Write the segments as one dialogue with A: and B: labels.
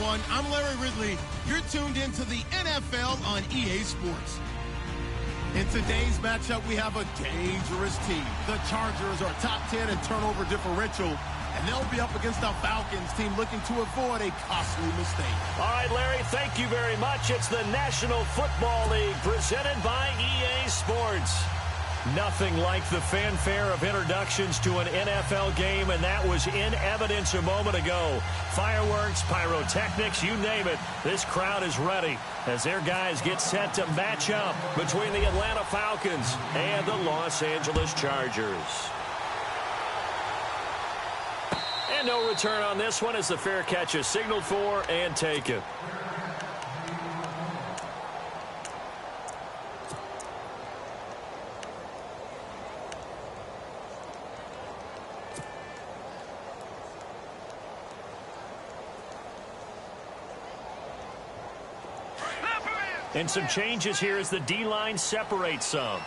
A: everyone. I'm Larry Ridley. You're tuned into the NFL on EA Sports. In today's matchup, we have a dangerous team. The Chargers are top 10 in turnover differential, and they'll be up against a Falcons team looking to avoid a costly mistake.
B: All right, Larry, thank you very much. It's the National Football League presented by EA Sports. Nothing like the fanfare of introductions to an NFL game, and that was in evidence a moment ago. Fireworks, pyrotechnics, you name it. This crowd is ready as their guys get set to match up between the Atlanta Falcons and the Los Angeles Chargers. And no return on this one as the fair catch is signaled for and taken. And some changes here as the D-line separates some.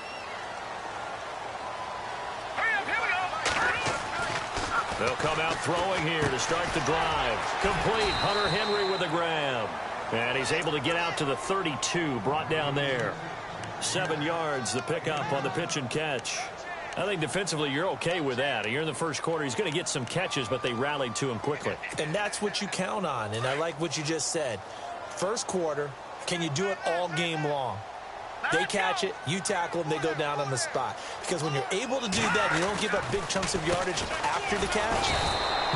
B: They'll come out throwing here to start the drive. Complete. Hunter Henry with a grab. And he's able to get out to the 32, brought down there. 7 yards, the pickup on the pitch and catch. I think defensively you're okay with that. You're in the first quarter. He's going to get some catches, but they rallied to him quickly.
C: And that's what you count on, and I like what you just said. First quarter, can you do it all game long? They catch it, you tackle them, they go down on the spot. Because when you're able to do that, you don't give up big chunks of yardage after the catch.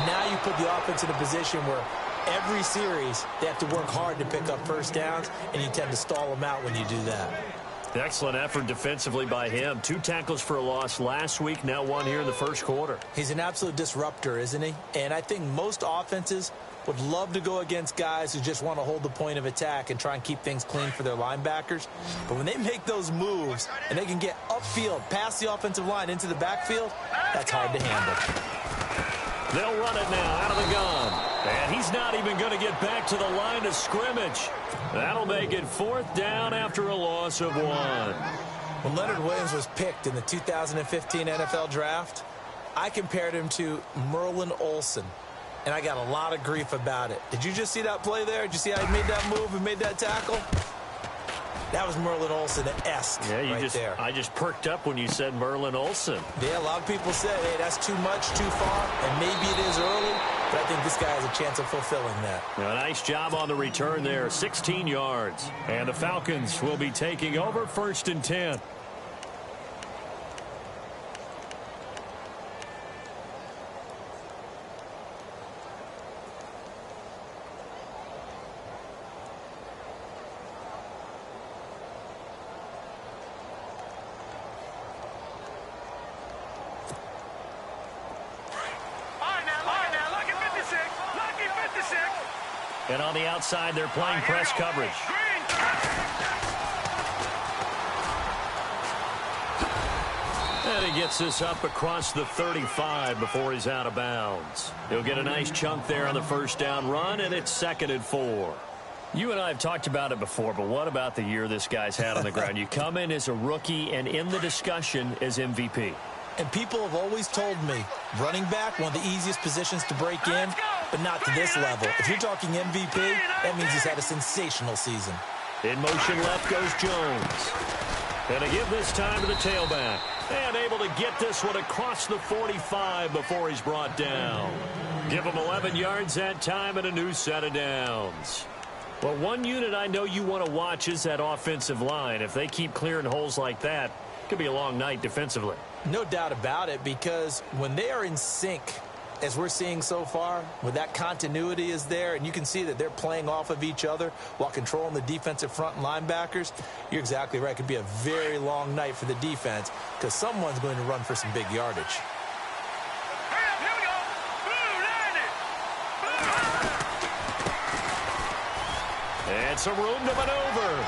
C: Now you put the offense in a position where every series they have to work hard to pick up first downs, and you tend to stall them out when you do that.
B: Excellent effort defensively by him. 2 tackles for a loss last week, now 1 here in the first quarter.
C: He's an absolute disruptor, isn't he? And I think most offenses would love to go against guys who just want to hold the point of attack and try and keep things clean for their linebackers. But when they make those moves and they can get upfield, past the offensive line into the backfield, that's hard to handle.
B: They'll run it now out of the gun. And he's not even going to get back to the line of scrimmage. That'll make it 4th down after a loss of 1.
C: When Leonard Williams was picked in the 2015 NFL Draft, I compared him to Merlin Olsen. And I got a lot of grief about it. Did you just see that play there? Did you see how he made that move and made that tackle? That was Merlin Olsen-esque there.
B: I just perked up when you said Merlin Olsen.
C: Yeah, a lot of people said, hey, that's too much, too far, and maybe it is early, but I think this guy has a chance of fulfilling that.
B: A nice job on the return there, 16 yards. And the Falcons will be taking over 1st and 10. And on the outside, they're playing press coverage. And he gets this up across the 35 before he's out of bounds. He'll get a nice chunk there on the first down run, and it's 2nd and 4. You and I have talked about it before, but what about the year this guy's had on the ground? You come in as a rookie and in the discussion as MVP.
C: And people have always told me, running back, one of the easiest positions to break in, but not to this level. If you're talking MVP, that means he's had a sensational season.
B: In motion left goes Jones. And to give this time to the tailback. And able to get this one across the 45 before he's brought down. Give him 11 yards that time and a new set of downs. Well, one unit I know you want to watch is that offensive line. If they keep clearing holes like that, it could be a long night defensively.
C: No doubt about it, because when they are in sync, as we're seeing so far, when that continuity is there, and you can see that they're playing off of each other while controlling the defensive front and linebackers, you're exactly right. It could be a very long night for the defense because someone's going to run for some big yardage.
B: And some room to maneuver.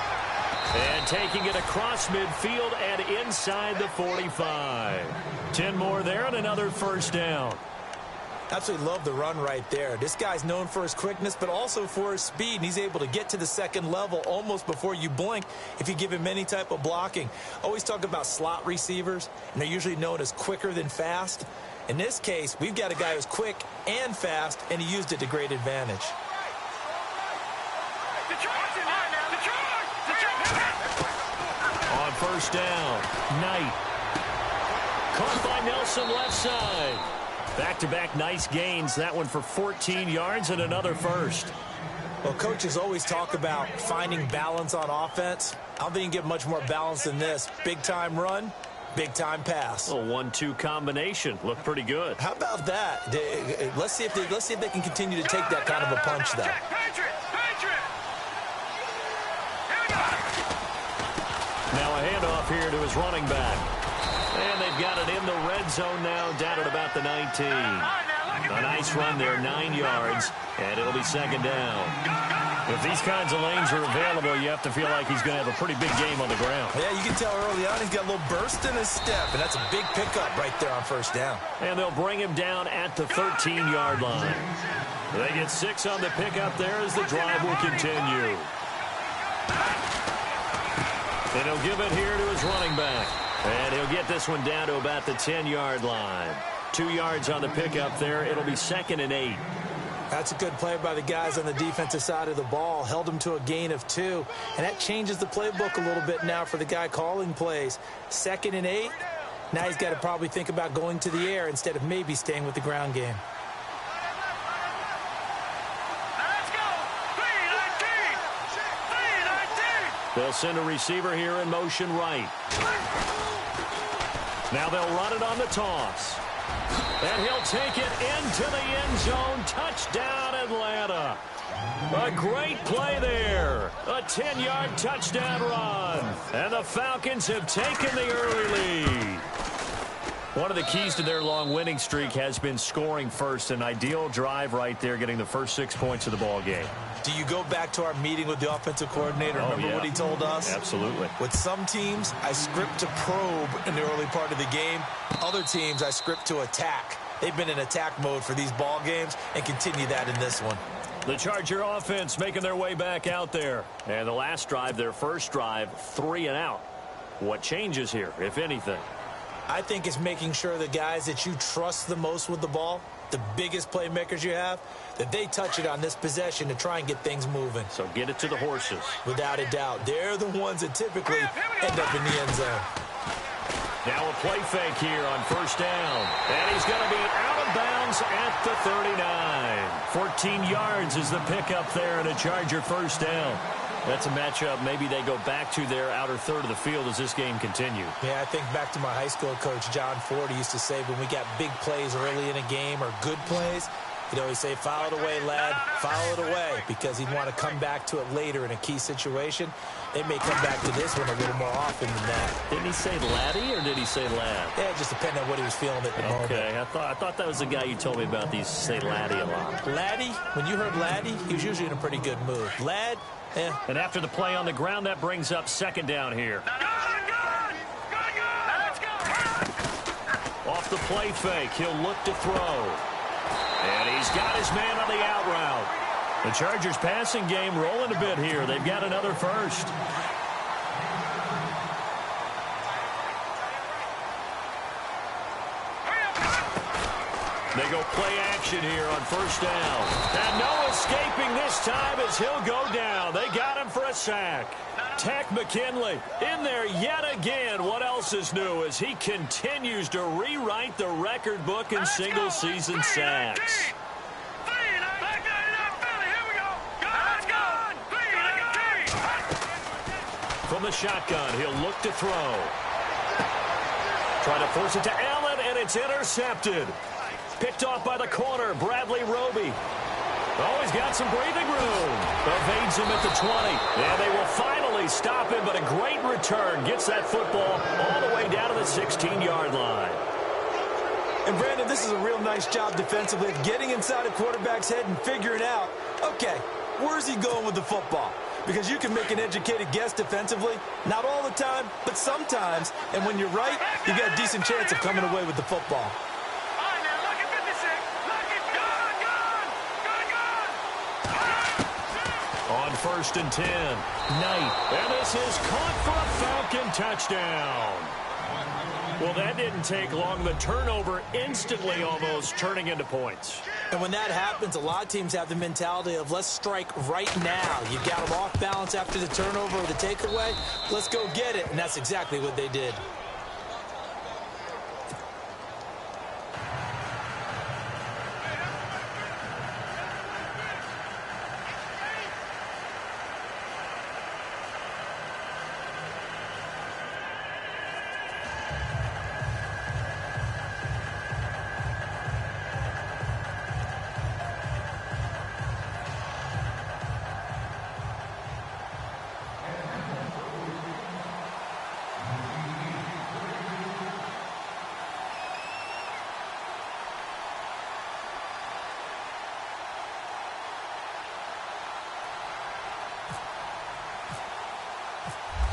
B: And taking it across midfield and inside the 45. 10 more there and another first down.
C: Absolutely love the run right there. This guy's known for his quickness, but also for his speed. And he's able to get to the second level almost before you blink if you give him any type of blocking. Always talk about slot receivers, and they're usually known as quicker than fast. In this case, we've got a guy who's quick and fast, and he used it to great advantage.
B: On first down, Knight. Caught by Nelson left side. Back-to-back nice gains. That one for 14 yards and another first.
C: Well, coaches always talk about finding balance on offense. I don't think you can get much more balance than this. Big-time run, big-time pass.
B: A 1-2 combination. Looked pretty good.
C: How about that? Let's see if they can continue to take that kind of a punch, though.
B: Now a handoff here to his running back. And they've got it in the red zone now, down at about the 19. A nice run there, 9 yards, and it'll be second down. If these kinds of lanes are available, you have to feel like he's going to have a pretty big game on the ground.
C: Yeah, you can tell early on he's got a little burst in his step, and that's a big pickup right there on first down. And
B: they'll bring him down at the 13-yard line. They get 6 on the pickup there as the drive will continue. And he'll give it here to his running back. And he'll get this one down to about the 10-yard line. 2 yards on the pickup there. It'll be 2nd and 8.
C: That's a good play by the guys on the defensive side of the ball. Held them to a gain of 2. And that changes the playbook a little bit now for the guy calling plays. 2nd and 8. Now he's got to probably think about going to the air instead of maybe staying with the ground game.
B: They'll send a receiver here in motion right. Now they'll run it on the toss. And he'll take it into the end zone. Touchdown, Atlanta. A great play there. A 10-yard touchdown run. And the Falcons have taken the early lead. One of the keys to their long winning streak has been scoring first. An ideal drive right there, getting the first 6 points of the ball game.
C: Do you go back to our meeting with the offensive coordinator? Remember what he told us?
B: Absolutely.
C: With some teams, I script to probe in the early part of the game. Other teams, I script to attack. They've been in attack mode for these ball games and continue that in this one.
B: The Charger offense making their way back out there. And the last drive, their first drive, 3 and out. What changes here, if anything?
C: I think it's making sure the guys that you trust the most with the ball, the biggest playmakers you have, that they touch it on this possession to try and get things moving.
B: So get it to the horses.
C: Without a doubt. They're the ones that typically end up in the end zone.
B: Now a play fake here on first down. And he's going to be out of bounds at the 39. 14 yards is the pickup there and a Charger first down. That's a matchup. Maybe they go back to their outer third of the field as this game continues.
C: Yeah, I think back to my high school coach, John Ford. He used to say when we got big plays early in a game or good plays, he'd always say, foul it away, lad, foul it away, because he'd want to come back to it later in a key situation. They may come back to this one a little more often than that.
B: Didn't he say laddie or did he say lad?
C: Yeah, it just depended on what he was feeling at the moment.
B: Okay, I thought that was the guy you told me about. These say laddie a lot.
C: Laddie, when you heard laddie, he was usually in a pretty good mood. Lad, yeah.
B: And after the play on the ground, that brings up second down here. Off the play fake, he'll look to throw. And he's got his man on the out route. The Chargers passing game rolling a bit here. They've got another first. They go play action here on first down. And no escaping this time as he'll go down. They got him for a sack. Tech McKinley in there yet again. What else is new as he continues to rewrite the record book in single-season sacks. From the shotgun, he'll look to throw. Trying to force it to Allen, and it's intercepted. Picked off by the corner, Bradley Roby. Oh, he's got some breathing room. Evades him at the 20. And they will finally stop him, but a great return. Gets that football all the way down to the 16-yard line.
C: And, Brandon, this is a real nice job defensively of getting inside a quarterback's head and figuring out, okay, where's he going with the football? Because you can make an educated guess defensively. Not all the time, but sometimes. And when you're right, you got a decent chance of coming away with the football.
B: On 1st and 10, Knight. And this is caught for a Falcon touchdown. Well, that didn't take long. The turnover instantly almost turning into points.
C: And when that happens, a lot of teams have the mentality of let's strike right now. You got them off balance after the turnover or the takeaway. Let's go get it. And that's exactly what they did.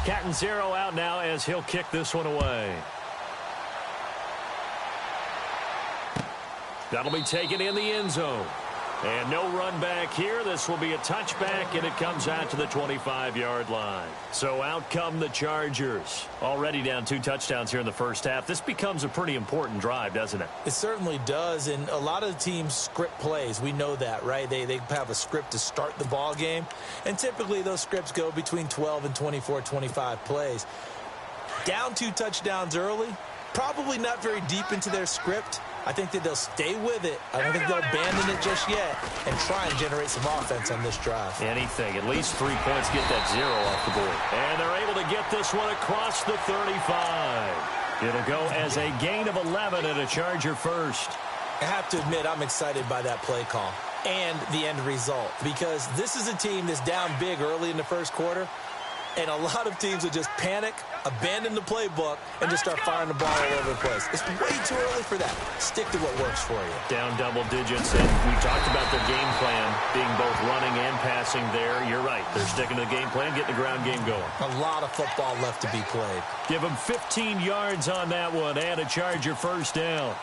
B: Catanzaro out now as he'll kick this one away. That'll be taken in the end zone. And no run back here. This will be a touchback, and it comes out to the 25-yard line. So out come the Chargers. Already down 2 touchdowns here in the first half. This becomes a pretty important drive, doesn't it?
C: It certainly does, and a lot of the teams script plays. We know that, right? They have a script to start the ball game, and typically those scripts go between 12 and 24, 25 plays. Down 2 touchdowns early, probably not very deep into their script. I think that they'll stay with it. I don't think they'll abandon it just yet and try and generate some offense on this drive.
B: Anything. At least 3 points, get that 0 off the board. And they're able to get this one across the 35. It'll go as a gain of 11 and a Charger first.
C: I have to admit, I'm excited by that play call and the end result because this is a team that's down big early in the first quarter, and a lot of teams will just panic, abandon the playbook, and just start firing the ball all over the place. It's way too early for that. Stick to what works for you.
B: Down double digits, and we talked about their game plan being both running and passing there. You're right. They're sticking to the game plan, getting the ground game going.
C: A lot of football left to be played.
B: Give them 15 yards on that one and a Charger first down.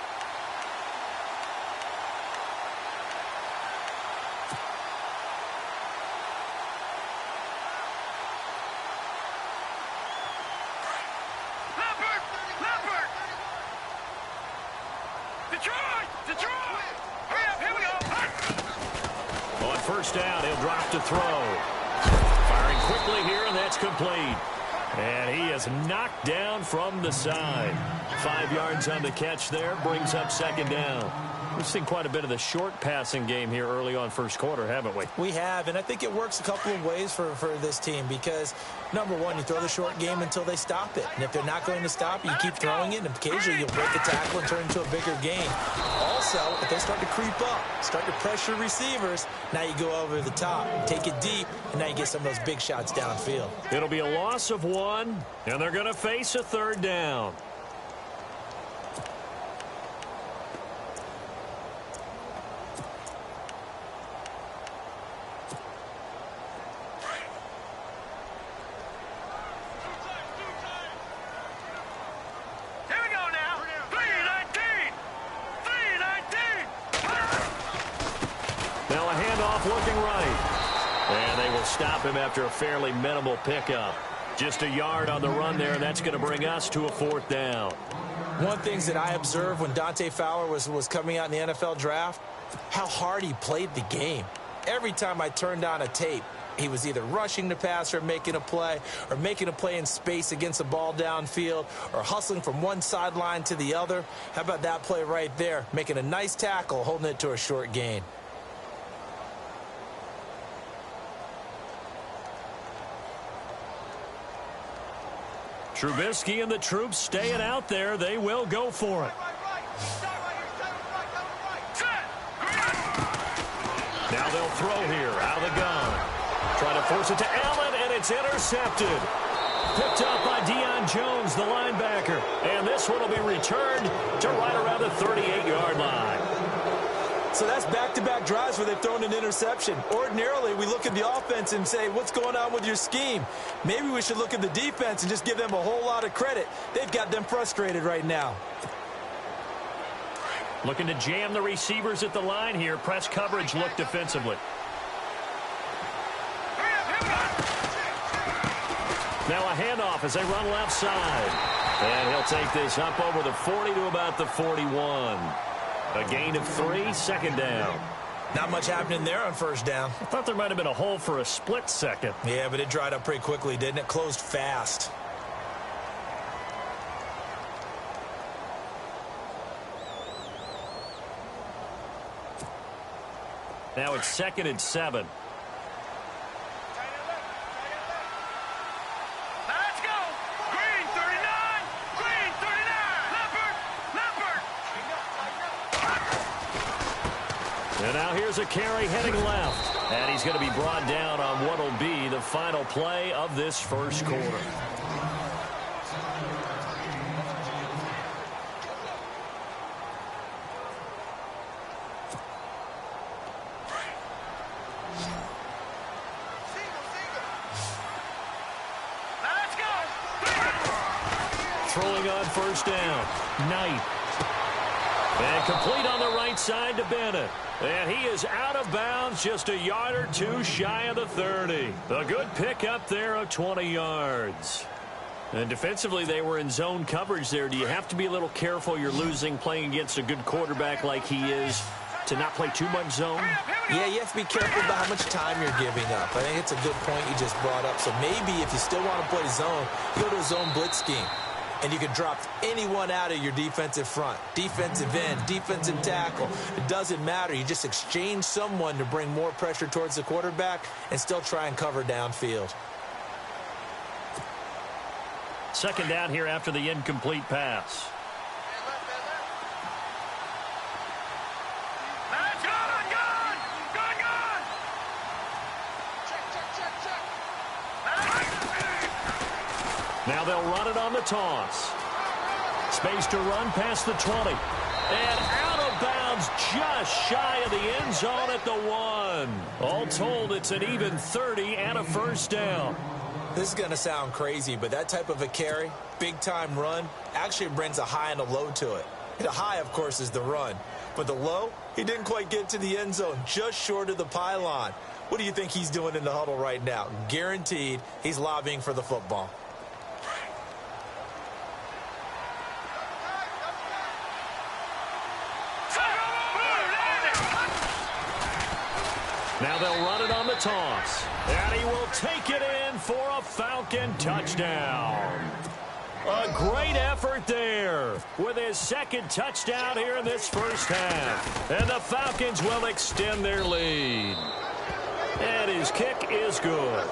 B: First down, he'll drop to throw. Firing quickly here, and that's complete. And he is knocked down from the side. 5 yards on the catch there, brings up second down. We've seen quite a bit of the short passing game here early on first quarter, haven't we?
C: We have, and I think it works a couple of ways for this team because, number one, you throw the short game until they stop it. And if they're not going to stop it, you keep throwing it, and occasionally you'll break a tackle and turn into a bigger gain. Also, if they start to creep up, start to pressure receivers, now you go over the top, take it deep, and now you get some of those big shots downfield.
B: It'll be a loss of 1, and they're going to face a third down.
C: Looking
B: right. And they will stop him after a fairly minimal pickup. Just a yard on the run there, and that's going to bring us to a fourth down.
C: One thing that I observed when Dante Fowler was coming out in the NFL draft, how hard he played the game. Every time I turned on a tape, he was either rushing the passer, making a play, or making a play in space against the ball downfield, or hustling from one sideline to the other. How about that play right there? Making a nice tackle, holding it to a short gain.
B: Trubisky and the troops staying out there. They will go for it. Now they'll throw here out of the gun. Trying to force it to Allen, and it's intercepted. Picked up by Deion Jones, the linebacker. And this one will be returned to right around the 38-yard line.
C: So that's back-to-back drives where they've thrown an interception. Ordinarily, we look at the offense and say, what's going on with your scheme? Maybe we should look at the defense and just give them a whole lot of credit. They've got them frustrated right now.
B: Looking to jam the receivers at the line here. Press coverage look defensively. Now a handoff as they run left side. And he'll take this up over the 40 to about the 41. A gain of 3, second down.
C: Not much happening there on first down.
B: I thought there might have been a hole for a split second.
C: Yeah, but it dried up pretty quickly, didn't it? Closed fast.
B: Now it's 2nd and 7.
D: Let's go! Green 39! Green 39! Leopard!
B: And now here's a carry heading left. And he's going to be brought down on what will be the final play of this first quarter. Throwing on first down. Knight. And complete on the right side to Bennett. And he is out of bounds, just a yard or two shy of the 30. A good pick up there of 20 yards. And defensively, they were in zone coverage there. Do you have to be a little careful? You're losing playing against a good quarterback like he is to not play too much zone?
C: Yeah, you have to be careful about how much time you're giving up. I think it's a good point you just brought up. So maybe if you still want to play zone, go to a zone blitz scheme. And you can drop anyone out of your defensive front. Defensive end, defensive tackle. It doesn't matter. You just exchange someone to bring more pressure towards the quarterback and still try and cover downfield.
B: Second down here after the incomplete pass. Now they'll run it on the toss. Space to run past the 20. And out of bounds just shy of the end zone at the 1. All told, it's an even 30 and a first down.
C: This is going to sound crazy, but that type of a carry, big-time run, actually brings a high and a low to it. The high, of course, is the run. But the low, he didn't quite get to the end zone, just short of the pylon. What do you think he's doing in the huddle right now? Guaranteed he's lobbying for the football.
B: Now they'll run it on the toss. And he will take it in for a Falcon touchdown. A great effort there with his second touchdown here in this first half. And the Falcons will extend their lead. And his kick is good.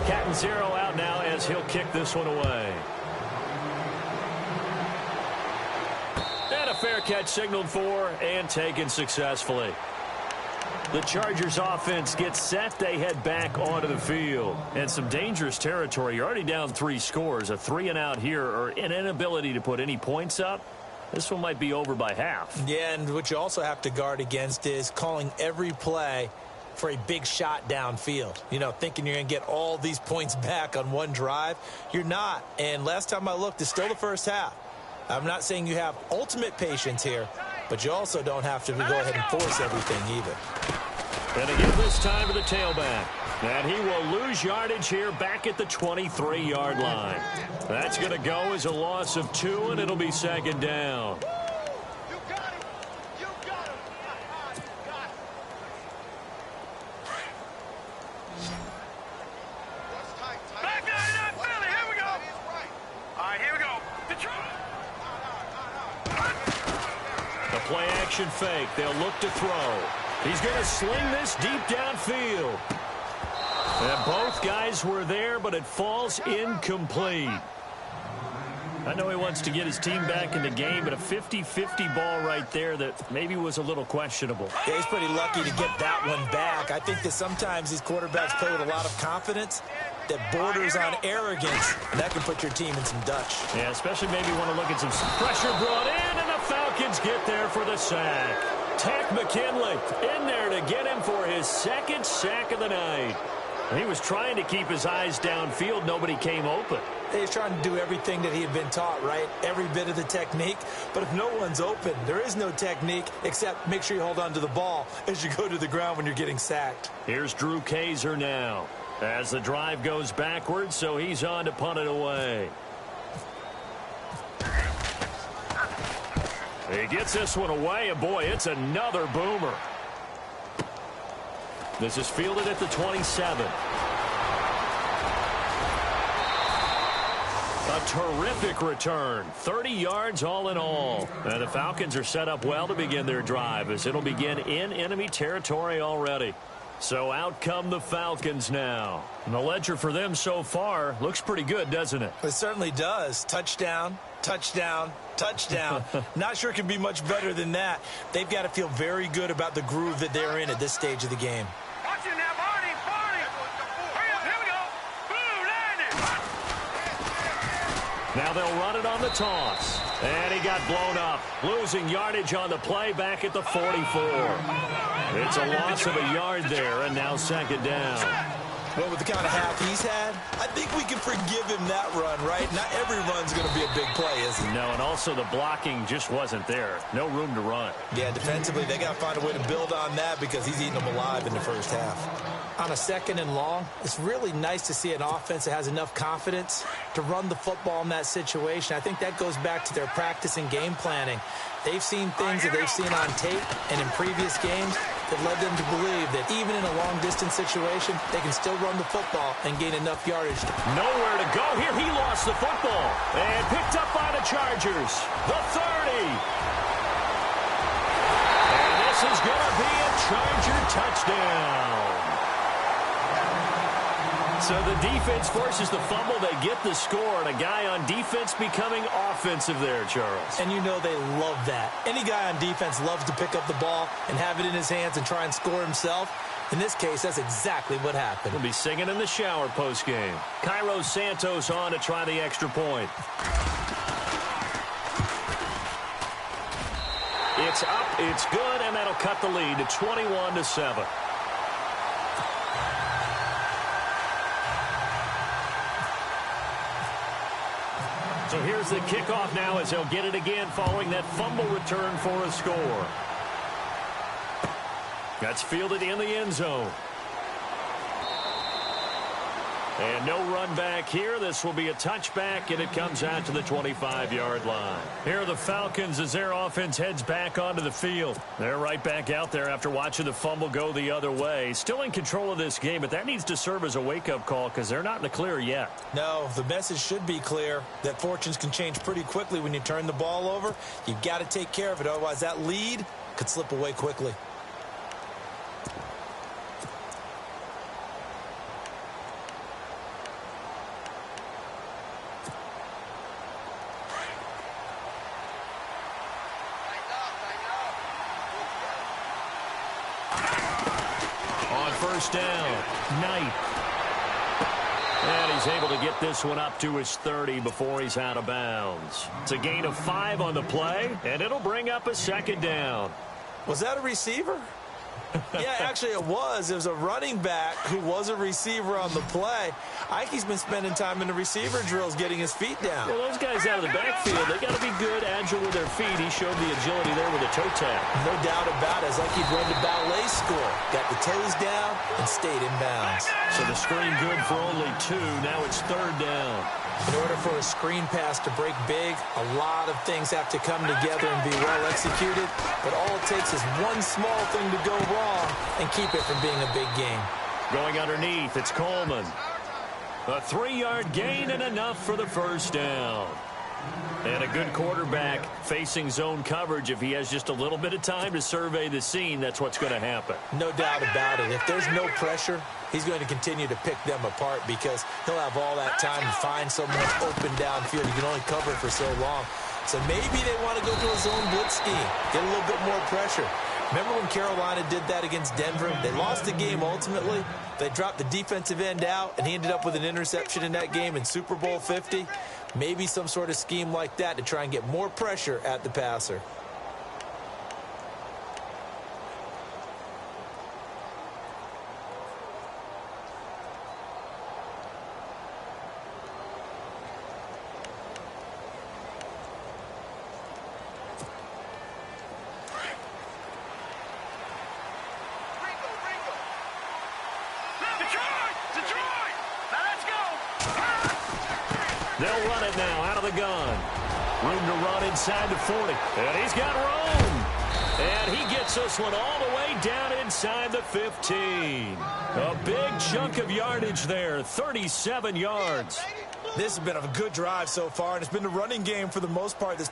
B: Cat and zero out now as he'll kick this one away. And a fair catch signaled for and taken successfully. The Chargers offense gets set. They head back onto the field. And some dangerous territory. You're already down 3 scores. A 3-and-out here or an inability to put any points up. This one might be over by half.
C: Yeah, and what you also have to guard against is calling every play for a big shot downfield. You know, thinking you're going to get all these points back on one drive. You're not. And last time I looked, it's still the first half. I'm not saying you have ultimate patience here, but you also don't have to go ahead and force everything either.
B: And again this time to the tailback. And he will lose yardage here back at the 23-yard line. That's going to go as a loss of 2, and it'll be second down. Play action fake. They'll look to throw. He's going to sling this deep downfield. And both guys were there, but it falls incomplete. I know he wants to get his team back in the game, but a 50-50 ball right there that maybe was a little questionable.
C: Yeah, he's pretty lucky to get that one back. I think that sometimes these quarterbacks play with a lot of confidence that borders on arrogance, and that can put your team in some Dutch.
B: Yeah, especially maybe want to look at some pressure brought in, and the Falcons get there for the sack. Tack McKinley in there to get him for his second sack of the night. He was trying to keep his eyes downfield. Nobody came open.
C: He's trying to do everything that he had been taught, right? Every bit of the technique. But if no one's open, there is no technique except make sure you hold on to the ball as you go to the ground when you're getting sacked.
B: Here's Drew Kaiser now. As the drive goes backwards, so he's on to punt it away. He gets this one away, and boy, it's another boomer. This is fielded at the 27. A terrific return. 30 yards all in all. And the Falcons are set up well to begin their drive, as it'll begin in enemy territory already. So out come the Falcons now. And the ledger for them so far looks pretty good, doesn't it?
C: It certainly does. Touchdown, touchdown, touchdown. Not sure it can be much better than that. They've got to feel very good about the groove that they're in at this stage of the game.
D: Watch it now, Barney, Barney. Hurry up, here we go. Blue, line it.
B: Now they'll run it on the toss. And he got blown up. Losing yardage on the play back at the 44. It's a loss of a yard there, and now second down.
C: Well, with the kind of half he's had, I think we can forgive him that run, right? Not every run's going to be a big play, is it?
B: No, and also the blocking just wasn't there. No room to run.
C: Yeah, defensively, they got to find a way to build on that because he's eating them alive in the first half. On a second and long, it's really nice to see an offense that has enough confidence to run the football in that situation. I think that goes back to their practice and game planning. They've seen things that they've seen on tape and in previous games that led them to believe that even in a long-distance situation, they can still run the football and gain enough yardage.
B: Nowhere to go here. He lost the football and picked up by the Chargers. The 30. And this is going to be a Charger touchdown. So the defense forces the fumble. They get the score, and a guy on defense becoming offensive there, Charles.
C: And you know they love that. Any guy on defense loves to pick up the ball and have it in his hands and try and score himself. In this case, that's exactly what happened.
B: He'll be singing in the shower postgame. Cairo Santos on to try the extra point. It's up, it's good, and that'll cut the lead to 21-7. So here's the kickoff now as they'll get it again following that fumble return for a score. That's fielded in the end zone. And no run back here. This will be a touchback, and it comes out to the 25-yard line. Here are the Falcons as their offense heads back onto the field. They're right back out there after watching the fumble go the other way. Still in control of this game, but that needs to serve as a wake-up call because they're not in the clear yet.
C: No, the message should be clear that fortunes can change pretty quickly when you turn the ball over. You've got to take care of it, otherwise that lead could slip away quickly.
B: First down, Knight. And he's able to get this one up to his 30 before he's out of bounds. It's a gain of 5 on the play, and it'll bring up a second down.
C: Was that a receiver? Yeah, actually it was. It was a running back who was a receiver on the play. Ike's been spending time in the receiver drills getting his feet down.
B: Well, those guys out of the backfield, they got to be good, agile with their feet. He showed the agility there with a toe tap.
C: No doubt about it. It's like he'd run the ballet school. Got the toes down and stayed in bounds.
B: So the screen good for only 2. Now it's third down.
C: In order for a screen pass to break big, a lot of things have to come together and be well executed. But all it takes is one small thing to go wrong and keep it from being a big game.
B: Going underneath, it's Coleman. A 3-yard gain and enough for the first down. And a good quarterback facing zone coverage. If he has just a little bit of time to survey the scene, that's what's going to happen.
C: No doubt about it. If there's no pressure, he's going to continue to pick them apart because he'll have all that time to find someone open downfield. You can only cover for so long. So maybe they want to go to a zone blitz scheme, get a little bit more pressure. Remember when Carolina did that against Denver? They lost the game ultimately. They dropped the defensive end out, and he ended up with an interception in that game in Super Bowl 50. Maybe some sort of scheme like that to try and get more pressure at the passer.
D: Detroit! Now let's go!
B: They'll run it now out of the gun. Room to run inside the 40. And he's got room. And he gets this one all the way down inside the 15. A big chunk of yardage there, 37 yards.
C: This has been a good drive so far, and it's been the running game for the most part. This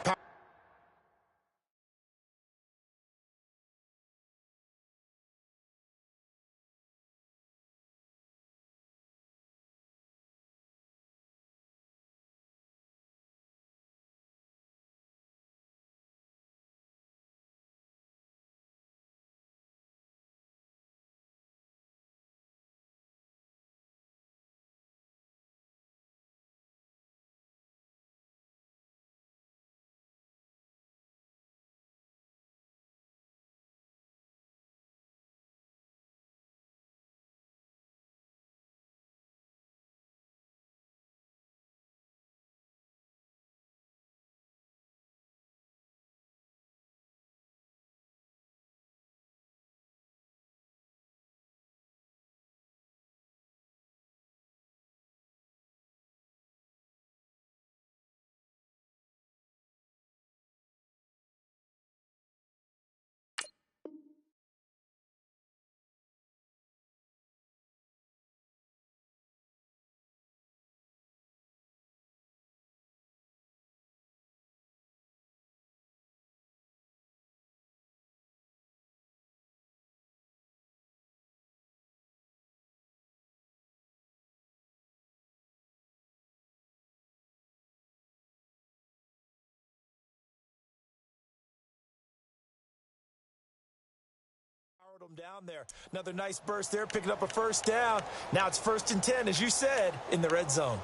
C: them down there. Another nice burst there, picking up a first down. Now it's 1st and 10, as you said, in the red zone.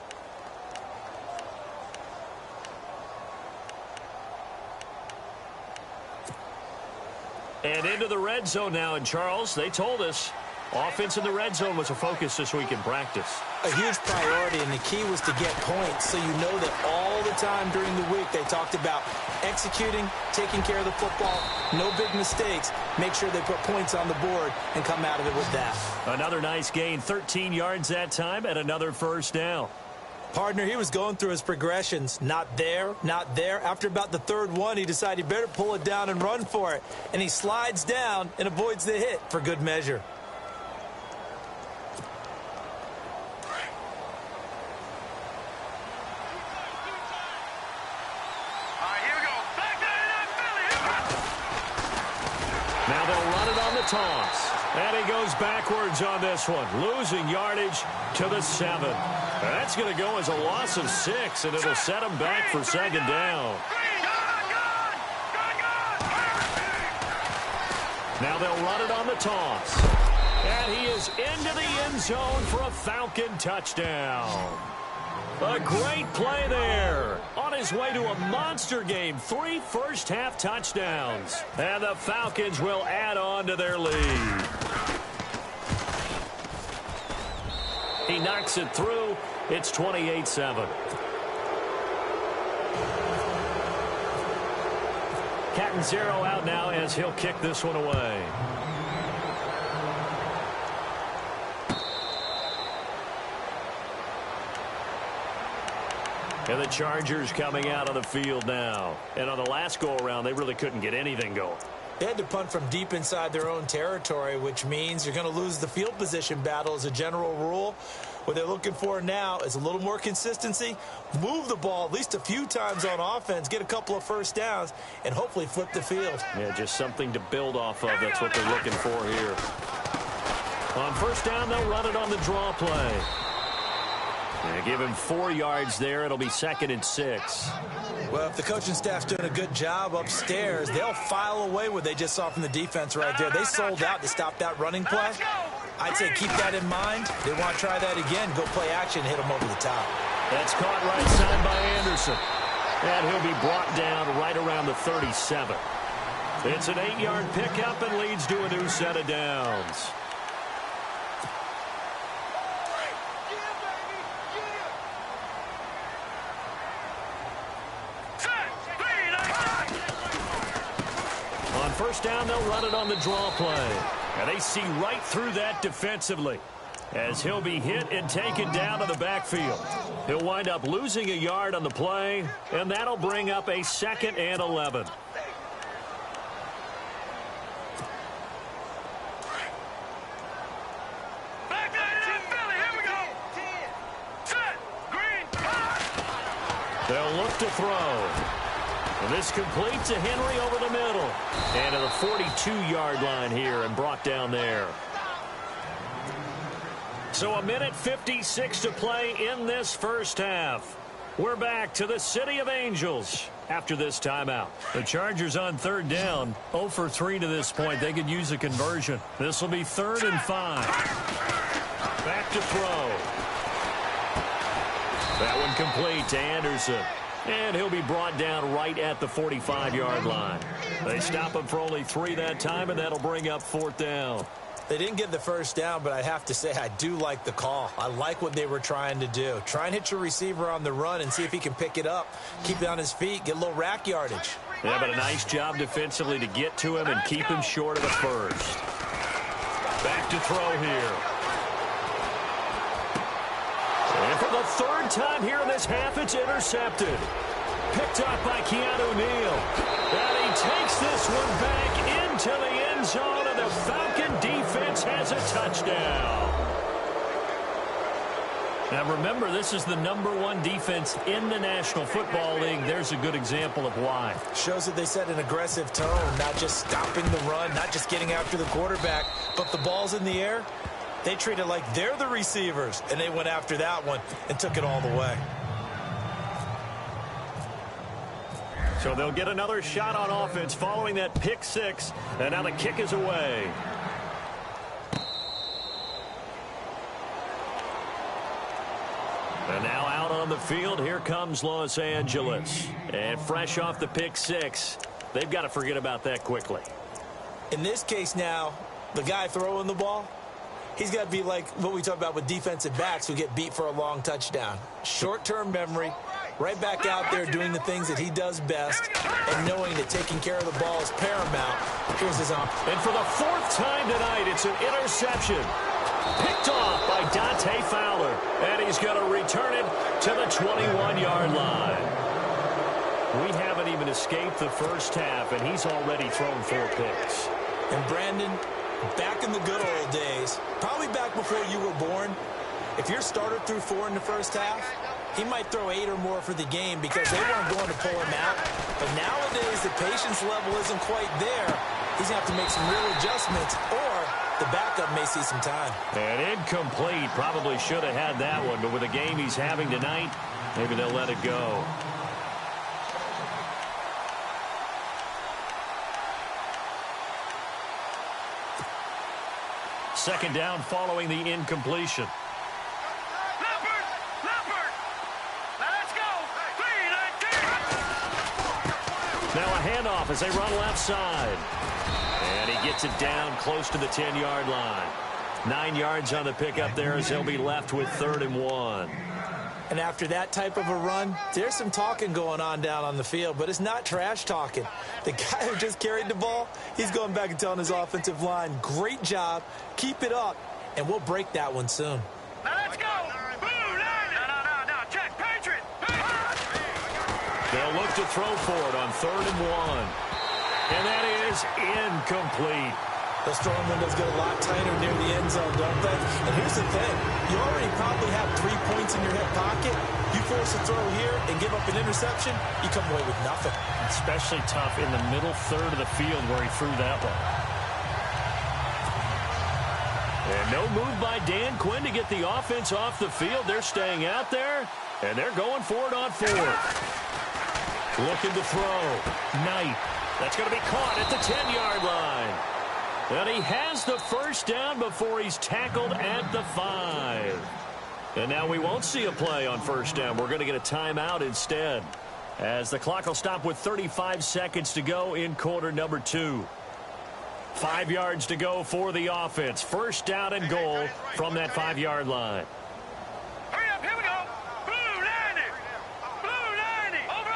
B: And into the red zone now. And Charles, they told us offense in the red zone was a focus this week in practice.
C: A huge priority, and the key was to get points. So you know that all the time during the week they talked about executing, taking care of the football, no big mistakes. Make sure they put points on the board and come out of it with that.
B: Another nice gain, 13 yards that time, and another first down.
C: Partner, he was going through his progressions. Not there, not there. After about the third one, he decided he better pull it down and run for it. And he slides down and avoids the hit for good measure.
B: Now they'll run it on the toss. And he goes backwards on this one, losing yardage to the 7. That's going to go as a loss of 6, and it'll set him back for 2nd down. Now they'll run it on the toss. And he is into the end zone for a Falcon touchdown. A great play there. On his way to a monster game, 3 first-half touchdowns. And the Falcons will add on to their lead. He knocks it through. It's 28-7. Catanzaro out now as he'll kick this one away. And the Chargers coming out of the field now. And on the last go-around, they really couldn't get anything going.
C: They had to punt from deep inside their own territory, which means you're going to lose the field position battle as a general rule. What they're looking for now is a little more consistency, move the ball at least a few times on offense, get a couple of first downs, and hopefully flip the field.
B: Yeah, just something to build off of. That's what they're looking for here. On first down, they'll run it on the draw play. Yeah, give him 4 yards there. It'll be 2nd and 6.
C: Well, if the coaching staff's doing a good job upstairs, they'll file away what they just saw from the defense right there. They sold out to stop that running play. I'd say keep that in mind. They want to try that again. Go play action, hit them over the top.
B: That's caught right side by Anderson. And he'll be brought down right around the 37. It's an 8-yard pickup and leads to a new set of downs. On first down, they'll run it on the draw play. And they see right through that defensively. as he'll be hit and taken down to the backfield. He'll wind up losing a yard on the play, and that'll bring up a 2nd and 11. They'll look to throw. And this completes to Henry over the middle. And to the 42-yard line here and brought down there. So 1:56 to play in this first half. We're back to the City of Angels after this timeout. The Chargers on 3rd down. 0 for 3 to this point. They could use a conversion. This will be 3rd and 5. Back to throw. That one complete to Anderson. And he'll be brought down right at the 45-yard line. They stop him for only 3 that time, and that'll bring up 4th down.
C: They didn't get the first down, but I have to say I do like the call. I like what they were trying to do. Try and hit your receiver on the run and see if he can pick it up, keep it on his feet, get a little rack yardage.
B: Yeah, but a nice job defensively to get to him and keep him short of the first. Back to throw here. And for the 3rd time here in this half, it's intercepted. Picked up by Keanu Neal. And he takes this one back into the end zone, and the Falcon defense has a touchdown. Now remember, this is the #1 defense in the National Football League. There's a good example of why.
C: Shows that they set an aggressive tone, not just stopping the run, not just getting after the quarterback, but the ball's in the air. They treat it like they're the receivers, and they went after that one and took it all the way.
B: So they'll get another shot on offense following that pick 6, and now the kick is away. And now out on the field, here comes Los Angeles. And fresh off the pick 6, they've got to forget about that quickly.
C: In this case now, the guy throwing the ball, he's got to be like what we talk about with defensive backs who get beat for a long touchdown. Short-term memory, right back out there doing the things that he does best, and knowing that taking care of the ball is paramount. Here's his arm.
B: And for the 4th time tonight, it's an interception. Picked off by Dante Fowler. And he's going to return it to the 21-yard line. We haven't even escaped the first half, and he's already thrown 4 picks.
C: And Brandon, back in the good old days, probably back before you were born, if your starter threw 4 in the first half, he might throw 8 or more for the game because they weren't going to pull him out. But nowadays, the patience level isn't quite there. He's going to have to make some real adjustments, or the backup may see some time.
B: And incomplete. Probably should have had that one, but with the game he's having tonight, maybe they'll let it go. Second down following the incompletion. Now a handoff as they run left side. And he gets it down close to the 10-yard line. 9 yards on the pickup there as they'll be left with 3rd and 1.
C: And after that type of a run, there's some talking going on down on the field, but it's not trash talking. The guy who just carried the ball, he's going back and telling his offensive line, great job, keep it up, and we'll break that one soon.
D: Now let's go. No, check, Patriot.
B: They'll look to throw for it on 3rd and 1. And that is incomplete.
C: Those throwing windows get a lot tighter near the end zone, don't they? And here's the thing. You already probably have 3 points in your hip pocket. You force a throw here and give up an interception, you come away with nothing.
B: Especially tough in the middle third of the field where he threw that one. And no move by Dan Quinn to get the offense off the field. They're staying out there, and they're going for it on 4th. Looking to throw. Knight. That's going to be caught at the 10-yard line. And he has the first down before he's tackled at the 5. And now we won't see a play on first down. We're going to get a timeout instead, as the clock will stop with 35 seconds to go in quarter number 2. 5 yards to go for the offense. First down and goal from that 5-yard line.
D: Hurry up, here we go. Blue 90. Over.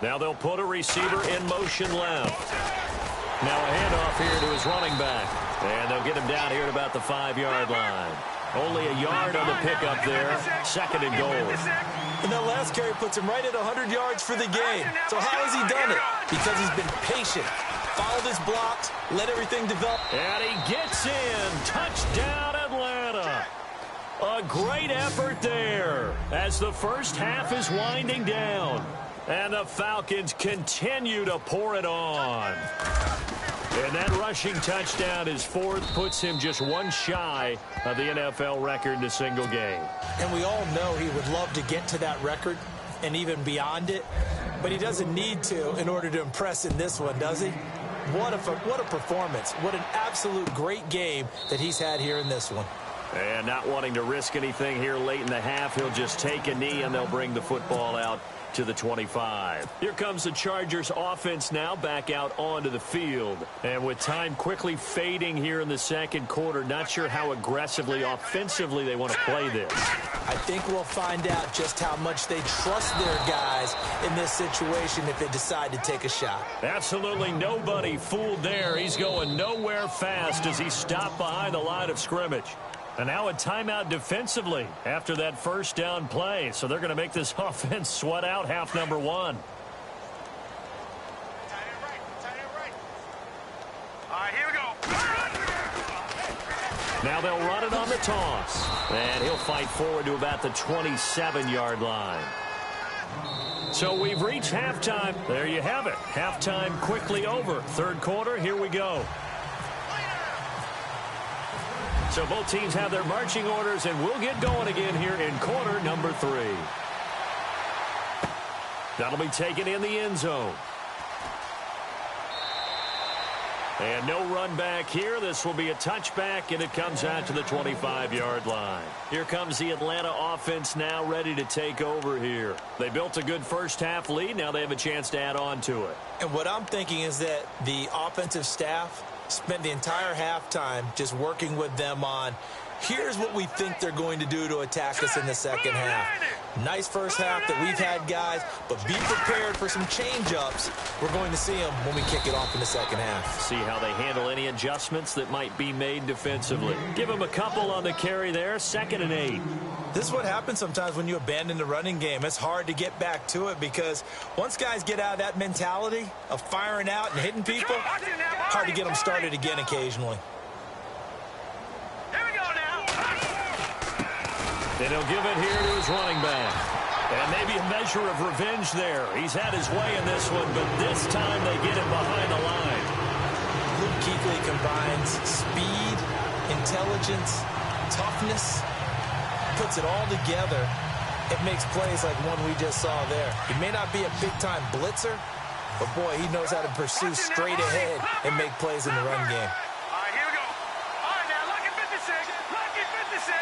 B: Now they'll put a receiver in motion left. Now a handoff here to his running back. And they'll get him down here at about the 5-yard line. Only a yard on the pickup there. Second and goal.
C: And that last carry puts him right at 100 yards for the game. So how has he done it? Because he's been patient, followed his blocks, let everything develop.
B: And he gets in. Touchdown, Atlanta. A great effort there as the first half is winding down. And the Falcons continue to pour it on. And that rushing touchdown, his fourth, puts him just one shy of the NFL record in a single game.
C: And we all know he would love to get to that record and even beyond it, but he doesn't need to in order to impress in this one, does he? What a performance. What an absolute great game that he's had here in this one.
B: And not wanting to risk anything here late in the half, he'll just take a knee and they'll bring the football out to the 25. Here comes the Chargers offense now back out onto the field. And with time quickly fading here in the second quarter, not sure how aggressively, offensively they want to play this.
C: I think we'll find out just how much they trust their guys in this situation if they decide to take a shot.
B: Absolutely nobody fooled there. He's going nowhere fast as he stopped behind the line of scrimmage. And now a timeout defensively after that first down play. So they're going to make this offense sweat out half number one.
D: All right, here we go.
B: Now they'll run it on the toss. And he'll fight forward to about the 27-yard line. So we've reached halftime. There you have it. Halftime quickly over. Third quarter, here we go. So both teams have their marching orders, and we'll get going again here in quarter number 3. That'll be taken in the end zone. And no run back here. This will be a touchback, and it comes out to the 25-yard line. Here comes the Atlanta offense now ready to take over here. They built a good first-half lead. Now they have a chance to add on to it.
C: And what I'm thinking is that the offensive staff spent the entire halftime just working with them on, here's what we think they're going to do to attack us in the second half. Nice first half that we've had, guys, but be prepared for some change-ups. We're going to see them when we kick it off in the second half.
B: See how they handle any adjustments that might be made defensively. Give them a couple on the carry there, 2nd and 8.
C: This is what happens sometimes when you abandon the running game. It's hard to get back to it because once guys get out of that mentality of firing out and hitting people, hard to get them started again occasionally.
D: Here we go now.
B: And he'll give it here to his running back. And maybe a measure of revenge there. He's had his way in this one, but this time they get him behind the line.
C: Luke Kuechly combines speed, intelligence, toughness, puts it all together. It makes plays like one we just saw there. He may not be a big-time blitzer, but boy, he knows how to pursue straight ahead and make plays in the run game.
D: All right, here we go. All right, now, lucky 56. Lucky 56.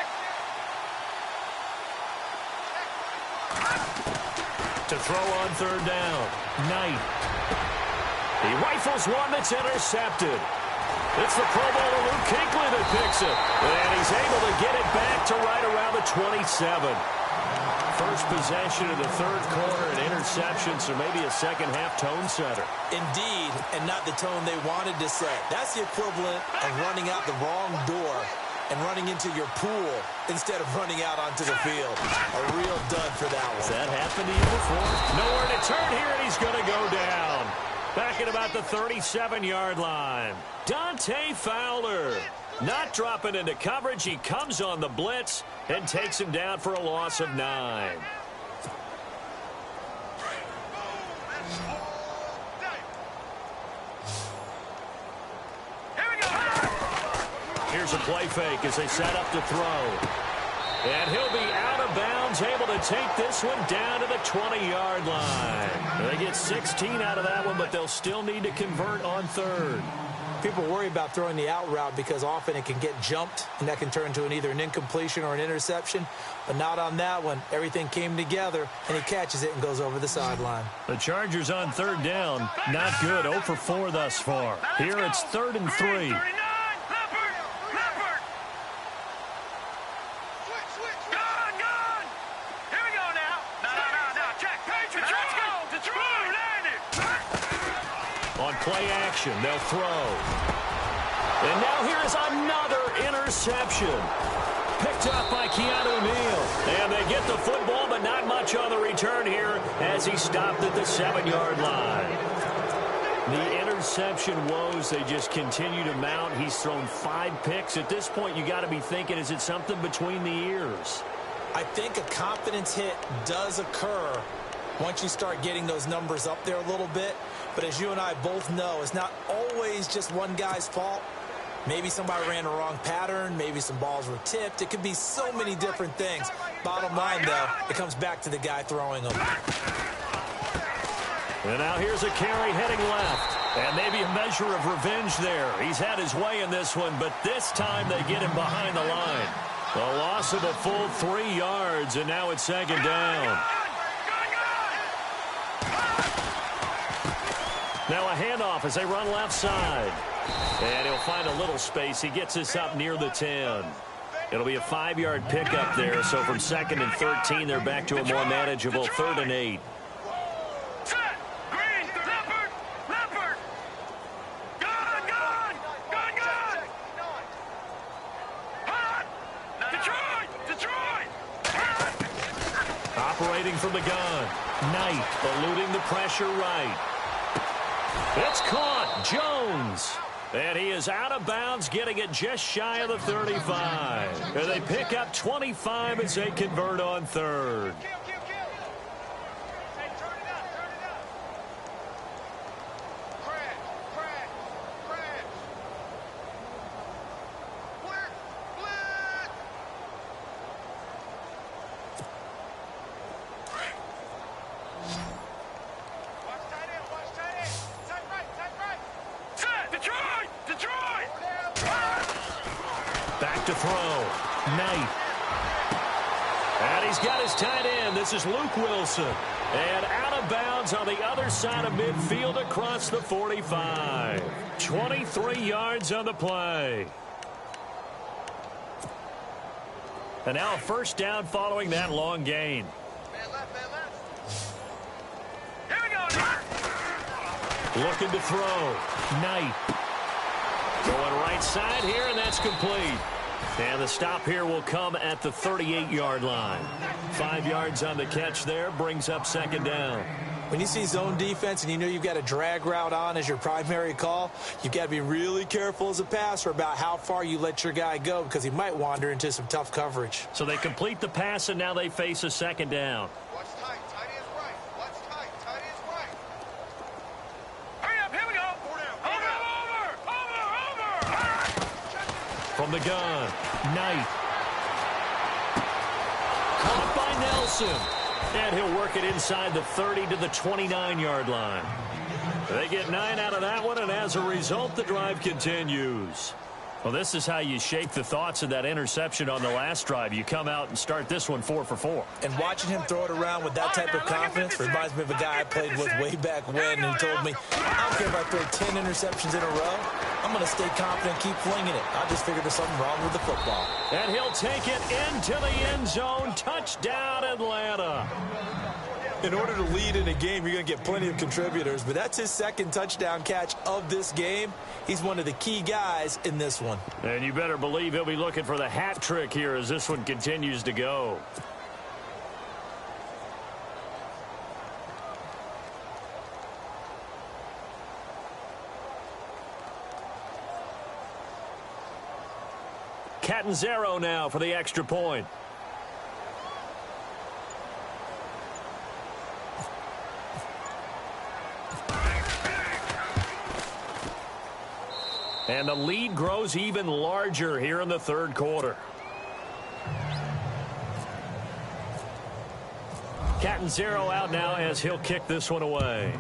B: To throw on third down. Knight. He rifles one that's intercepted. It's the Pro Bowler Luke Kuechly that picks it. And he's able to get it back to right around the 27. First possession of the third quarter, an interception, so maybe a second-half tone setter.
C: Indeed, and not the tone they wanted to set. That's the equivalent of running out the wrong door and running into your pool instead of running out onto the field. A real dud for that one.
B: Has that happened to you before? Nowhere to turn here, and he's going to go down. Back at about the 37-yard line. Dante Fowler not dropping into coverage. He comes on the blitz and takes him down for a loss of 9. Here's a play fake as they set up to throw. And he'll be out of bounds, able to take this one down to the 20-yard line. They get 16 out of that one, but they'll still need to convert on third.
C: People worry about throwing the out route because often it can get jumped, and that can turn into either an incompletion or an interception. But not on that one. Everything came together, and he catches it and goes over the sideline.
B: The Chargers on third down. Not good. 0 for 4 thus far. Here it's 3rd and 3. play action. They'll throw. And now here is another interception. Picked up by Keanu Neal. And they get the football, but not much on the return here as he stopped at the 7-yard line. The interception woes, they just continue to mount. He's thrown 5 picks. At this point, you got to be thinking, is it something between the ears?
C: I think a confidence hit does occur once you start getting those numbers up there a little bit. But as you and I both know, it's not always just one guy's fault. Maybe somebody ran the wrong pattern. Maybe some balls were tipped. It could be so many different things. Bottom line, though, it comes back to the guy throwing them.
B: And now here's a carry heading left. And maybe a measure of revenge there. He's had his way in this one, but this time they get him behind the line. A loss of a full 3 yards, and now it's 2nd down. Now a handoff as they run left side. And he'll find a little space. He gets us up near the 10. It'll be a 5-yard pickup there. So from 2nd and 13, they're back to a more manageable 3rd and 8. Operating from the gun. Knight eluding the pressure right. It's caught. Jones. And he is out of bounds, getting it just shy of the 35. And they pick up 25 as they convert on 3rd. Back to throw. Knight. And he's got his tight end. This is Luke Wilson. And out of bounds on the other side of midfield across the 45. 23 yards on the play. And now a 1st down following that long gain.
D: Here we go.
B: Looking to throw. Knight. Going right side here, and that's complete. And the stop here will come at the 38-yard line. 5 yards on the catch there, brings up 2nd down.
C: When you see zone defense and you know you've got a drag route on as your primary call, you've got to be really careful as a passer about how far you let your guy go because he might wander into some tough coverage.
B: So they complete the pass, and now they face a 2nd down.
D: Watch tight. Tight is right. Watch tight. Tight is right. Hurry up. Here we go. Over.
B: From the gun, Knight. Caught by Nelson. And he'll work it inside the 30 to the 29-yard line. They get 9 out of that one, and as a result, the drive continues. Well, this is how you shake the thoughts of that interception on the last drive. You come out and start this one 4 for 4.
C: And watching him throw it around with that type of confidence reminds me of a guy I played with way back when who told me, I don't care if I throw 10 interceptions in a row. I'm going to stay confident, keep flinging it. I just figured there's something wrong with the football.
B: And he'll take it into the end zone. Touchdown, Atlanta.
C: In order to lead in a game, you're going to get plenty of contributors, but that's his 2nd touchdown catch of this game. He's one of the key guys in this one.
B: And you better believe he'll be looking for the hat trick here as this one continues to go. Catanzaro now for the extra point. And the lead grows even larger here in the 3rd quarter. Catanzaro out now as he'll kick this one away.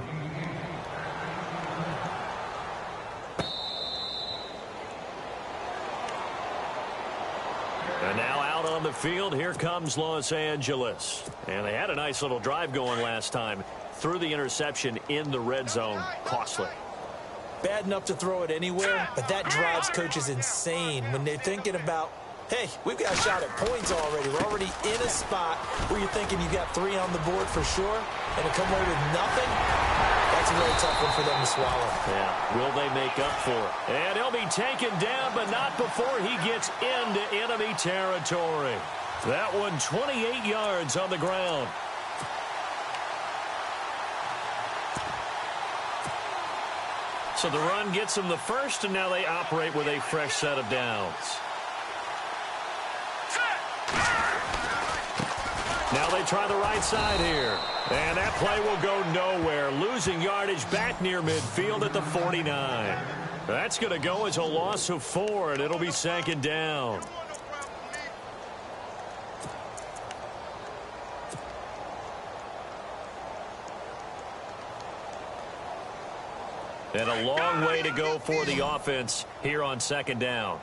B: And now out on the field, here comes Los Angeles. And they had a nice little drive going last time. Threw the interception in the red zone. Costly.
C: Bad enough to throw it anywhere, but that drives coaches insane when they're thinking about, hey, we've got a shot at points already. We're already in a spot where you're thinking you got 3 on the board for sure, and to come away with nothing, That's a really tough one for them to swallow.
B: Yeah, will they make up for it? And he'll be taken down, but not before he gets into enemy territory. That one 28 yards on the ground. So the run gets them the first, and now they operate with a fresh set of downs. Now they try the right side here. And that play will go nowhere. Losing yardage back near midfield at the 49. That's going to go as a loss of 4, and it'll be second down. And a long way to go for the offense here on second down.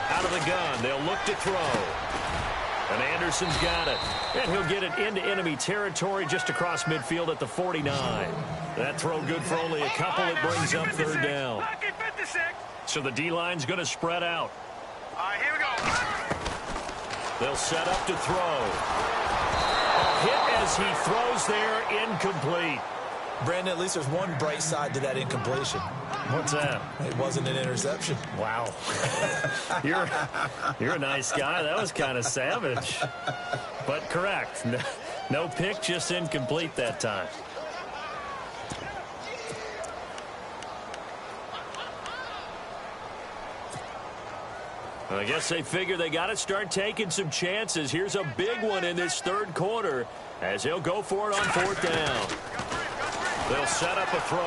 B: Out of the gun, they'll look to throw. And Anderson's got it. And he'll get it into enemy territory just across midfield at the 49. That throw good for only a couple. It brings up third down. So the D-line's going to spread out.
D: All right, here we go.
B: They'll set up to throw. A hit as he throws there, incomplete.
C: Brandon, at least there's one bright side to that incompletion.
B: What's that?
C: It wasn't an interception.
B: Wow. You're a nice guy. That was kind of savage. But correct. No pick, just incomplete that time. I guess they figure they got to start taking some chances. Here's a big one in this third quarter as he'll go for it on fourth down. They'll set up a throw.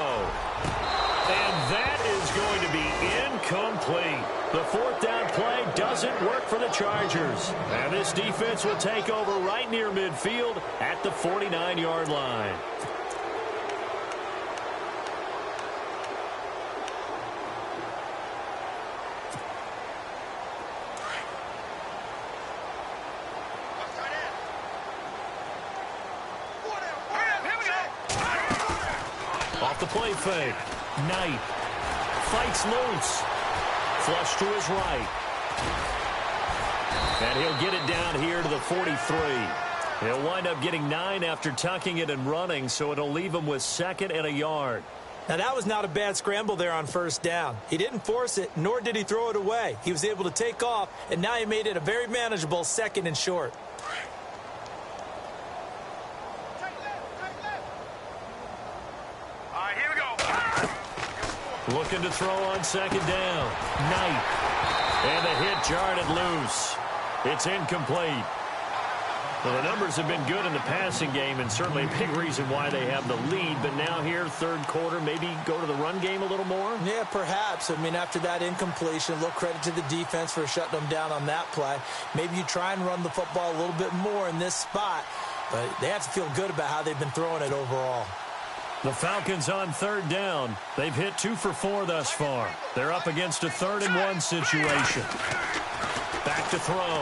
B: And that is going to be incomplete. The fourth down play doesn't work for the Chargers. And this defense will take over right near midfield at the 49-yard line. Off the play fake. Knight fights loose. Flush to his right. And he'll get it down here to the 43. He'll wind up getting 9 after tucking it and running, so it'll leave him with second and a yard.
C: Now, that was not a bad scramble there on first down. He didn't force it, nor did he throw it away. He was able to take off, and now he made it a very manageable second and short.
B: Looking to throw on second down. Knight. And the hit jarred it loose. It's incomplete. Well, the numbers have been good in the passing game and certainly a big reason why they have the lead. But now here, third quarter, maybe go to the run game a little more?
C: Yeah, perhaps. I mean, after that incompletion, a little credit to the defense for shutting them down on that play. Maybe you try and run the football a little bit more in this spot. But they have to feel good about how they've been throwing it overall.
B: The Falcons on third down. They've hit 2 for 4 thus far. They're up against a 3rd-and-1 situation. Back to throw.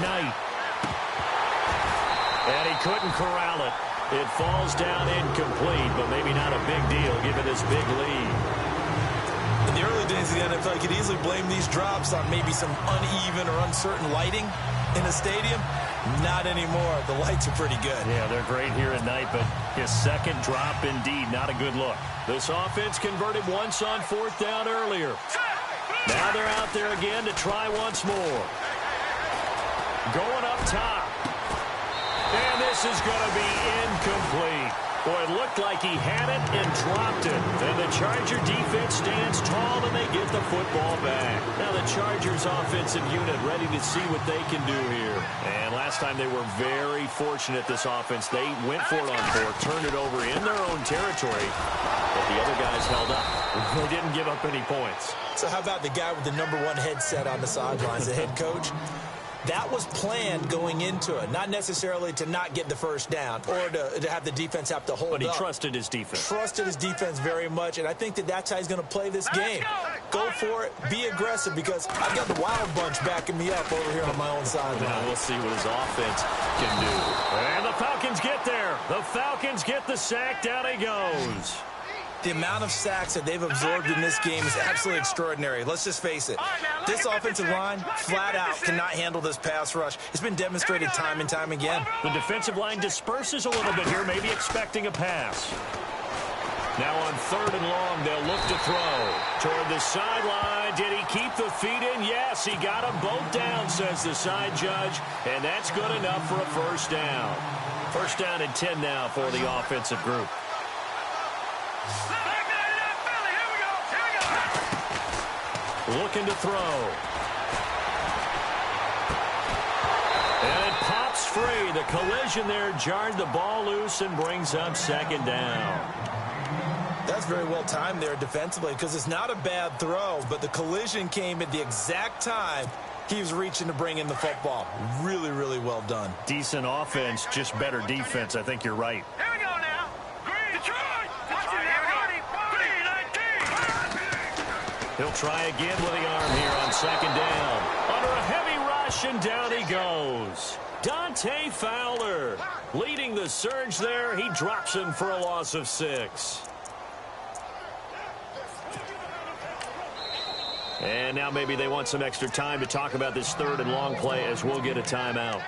B: Knight. And he couldn't corral it. It falls down incomplete, but maybe not a big deal given this big lead.
C: In the early days of the NFL, you could easily blame these drops on maybe some uneven or uncertain lighting in a stadium. Not anymore. The lights are pretty good.
B: Yeah, they're great here at night, but his second drop, indeed, not a good look. This offense converted once on fourth down earlier. Now they're out there again to try once more. Going up top. And this is going to be incomplete. Boy, it looked like he had it and dropped it. And the Charger defense stands tall and they get the football back. Now the Chargers offensive unit ready to see what they can do here. And last time they were very fortunate, this offense. They went for it on fourth, turned it over in their own territory. But the other guys held up. They didn't give up any points.
C: So how about the guy with the #1 headset on the sidelines, the head coach? That was planned going into it, not necessarily to not get the first down or to have the defense have to hold up.
B: But he trusted his defense.
C: Trusted his defense very much, and I think that's how he's going to play this game. Go for it, be aggressive, because I've got the wild bunch backing me up over here on my own sideline.
B: Now we'll see what his offense can do. And the Falcons get there. The Falcons get the sack. Down he goes.
C: The amount of sacks that they've absorbed in this game is absolutely extraordinary. Let's just face it. This offensive line, flat out, cannot handle this pass rush. It's been demonstrated time and time again.
B: The defensive line disperses a little bit here, maybe expecting a pass. Now on 3rd and long, they'll look to throw. Toward the sideline. Did he keep the feet in? Yes, he got them both down, says the side judge. And that's good enough for a first down. First down and 10 now for the offensive group. Looking to throw. And it pops free. The collision there jarred the ball loose and brings up 2nd down.
C: That's very well timed there defensively because it's not a bad throw, but the collision came at the exact time he was reaching to bring in the football. Really, really well done.
B: Decent offense, just better defense. I think you're right.
D: Here we go now. Green, Detroit. Watch it now. 40, 19.
B: He'll try again with the arm here on 2nd down. Under a heavy rush, and down he goes. Dante Fowler leading the surge there. He drops him for a loss of 6. And now maybe they want some extra time to talk about this 3rd and long play as we'll get a timeout.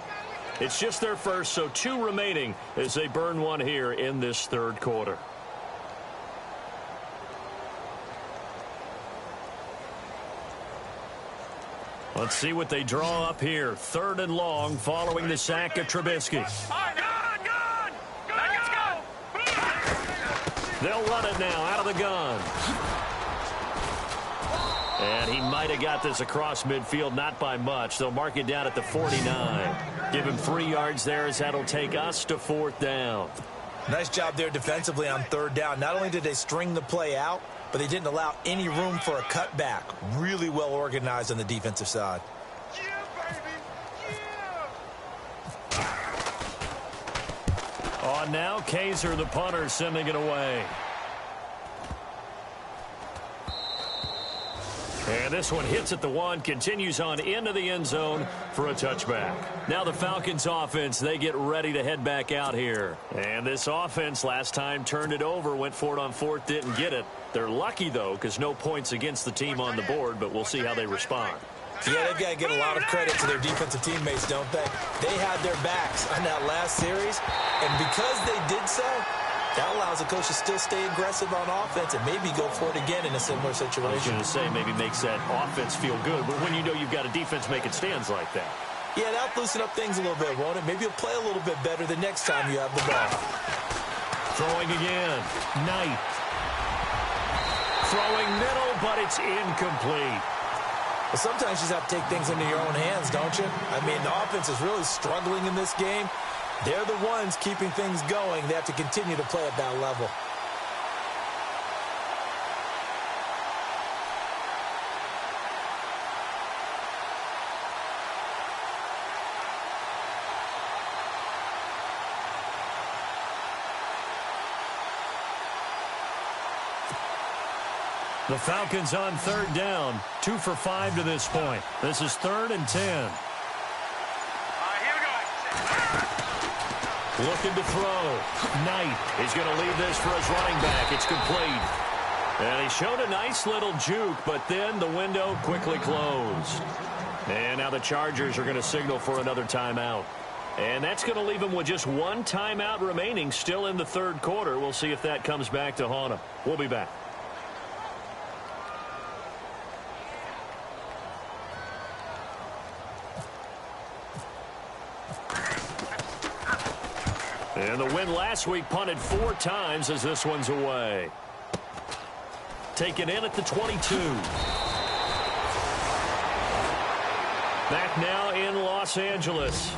B: It's just their first, so 2 remaining as they burn one here in this 3rd quarter. Let's see what they draw up here. 3rd and long following the sack of Trubisky.
D: Let's go.
B: They'll run it now out of the gun. And he might have got this across midfield, not by much. They'll mark it down at the 49. Give him 3 yards there as that'll take us to 4th down.
C: Nice job there defensively on 3rd down. Not only did they string the play out, but they didn't allow any room for a cutback. Really well organized on the defensive side.
D: Yeah, baby. Yeah.
B: On now, Kaiser, the punter, sending it away. And this one hits at the 1, continues on into the end zone for a touchback. Now the Falcons offense, they get ready to head back out here. And this offense last time turned it over, went for it on 4th, didn't get it. They're lucky, though, because no points against the team on the board, but we'll see how they respond.
C: Yeah, they've got to get a lot of credit to their defensive teammates, don't they? They had their backs on that last series, and because they did so, that allows the coach to still stay aggressive on offense and maybe go for it again in a similar situation.
B: I was going to say maybe makes that offense feel good, but when you know you've got a defense making stands like that.
C: Yeah, that'll loosen up things a little bit, won't it? Maybe you'll play a little bit better the next time you have the ball.
B: Throwing again. Knight. Throwing middle, but it's incomplete.
C: But sometimes you just have to take things into your own hands, don't you? I mean, the offense is really struggling in this game. They're the ones keeping things going. They have to continue to play at that level.
B: The Falcons on 3rd down. 2 for 5 to this point. This is 3rd and 10. Looking to throw. Knight is going to leave this for his running back. It's complete. And he showed a nice little juke, but then the window quickly closed. And now the Chargers are going to signal for another timeout. And that's going to leave them with just 1 timeout remaining still in the 3rd quarter. We'll see if that comes back to haunt them. We'll be back. And the win last week punted 4 times as this one's away. Taken in at the 22. Back now in Los Angeles.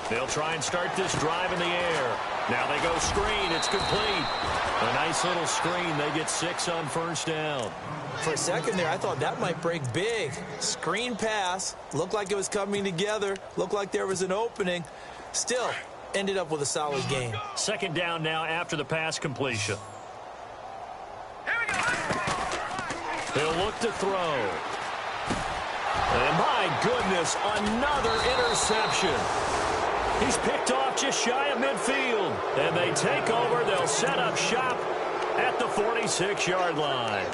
B: They'll try and start this drive in the air. Now they go screen. It's complete. A nice little screen. They get 6 on first down.
C: For a second there, I thought that might break big. Screen pass. Looked like it was coming together. Looked like there was an opening. Still, ended up with a solid game.
B: Second down now after the pass completion. He'll look to throw. And my goodness, another interception. He's picked off just shy of midfield. And they take over. They'll set up shop at the 46-yard line.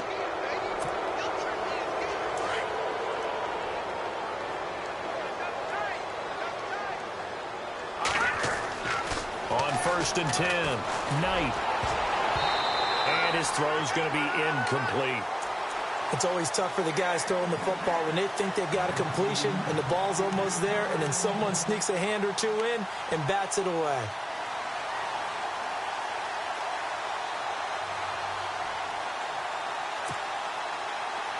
B: On 1st and 10, Knight. And his throw's going to be incomplete.
C: It's always tough for the guys throwing the football when they think they've got a completion and the ball's almost there, and then someone sneaks a hand or two in and bats it away.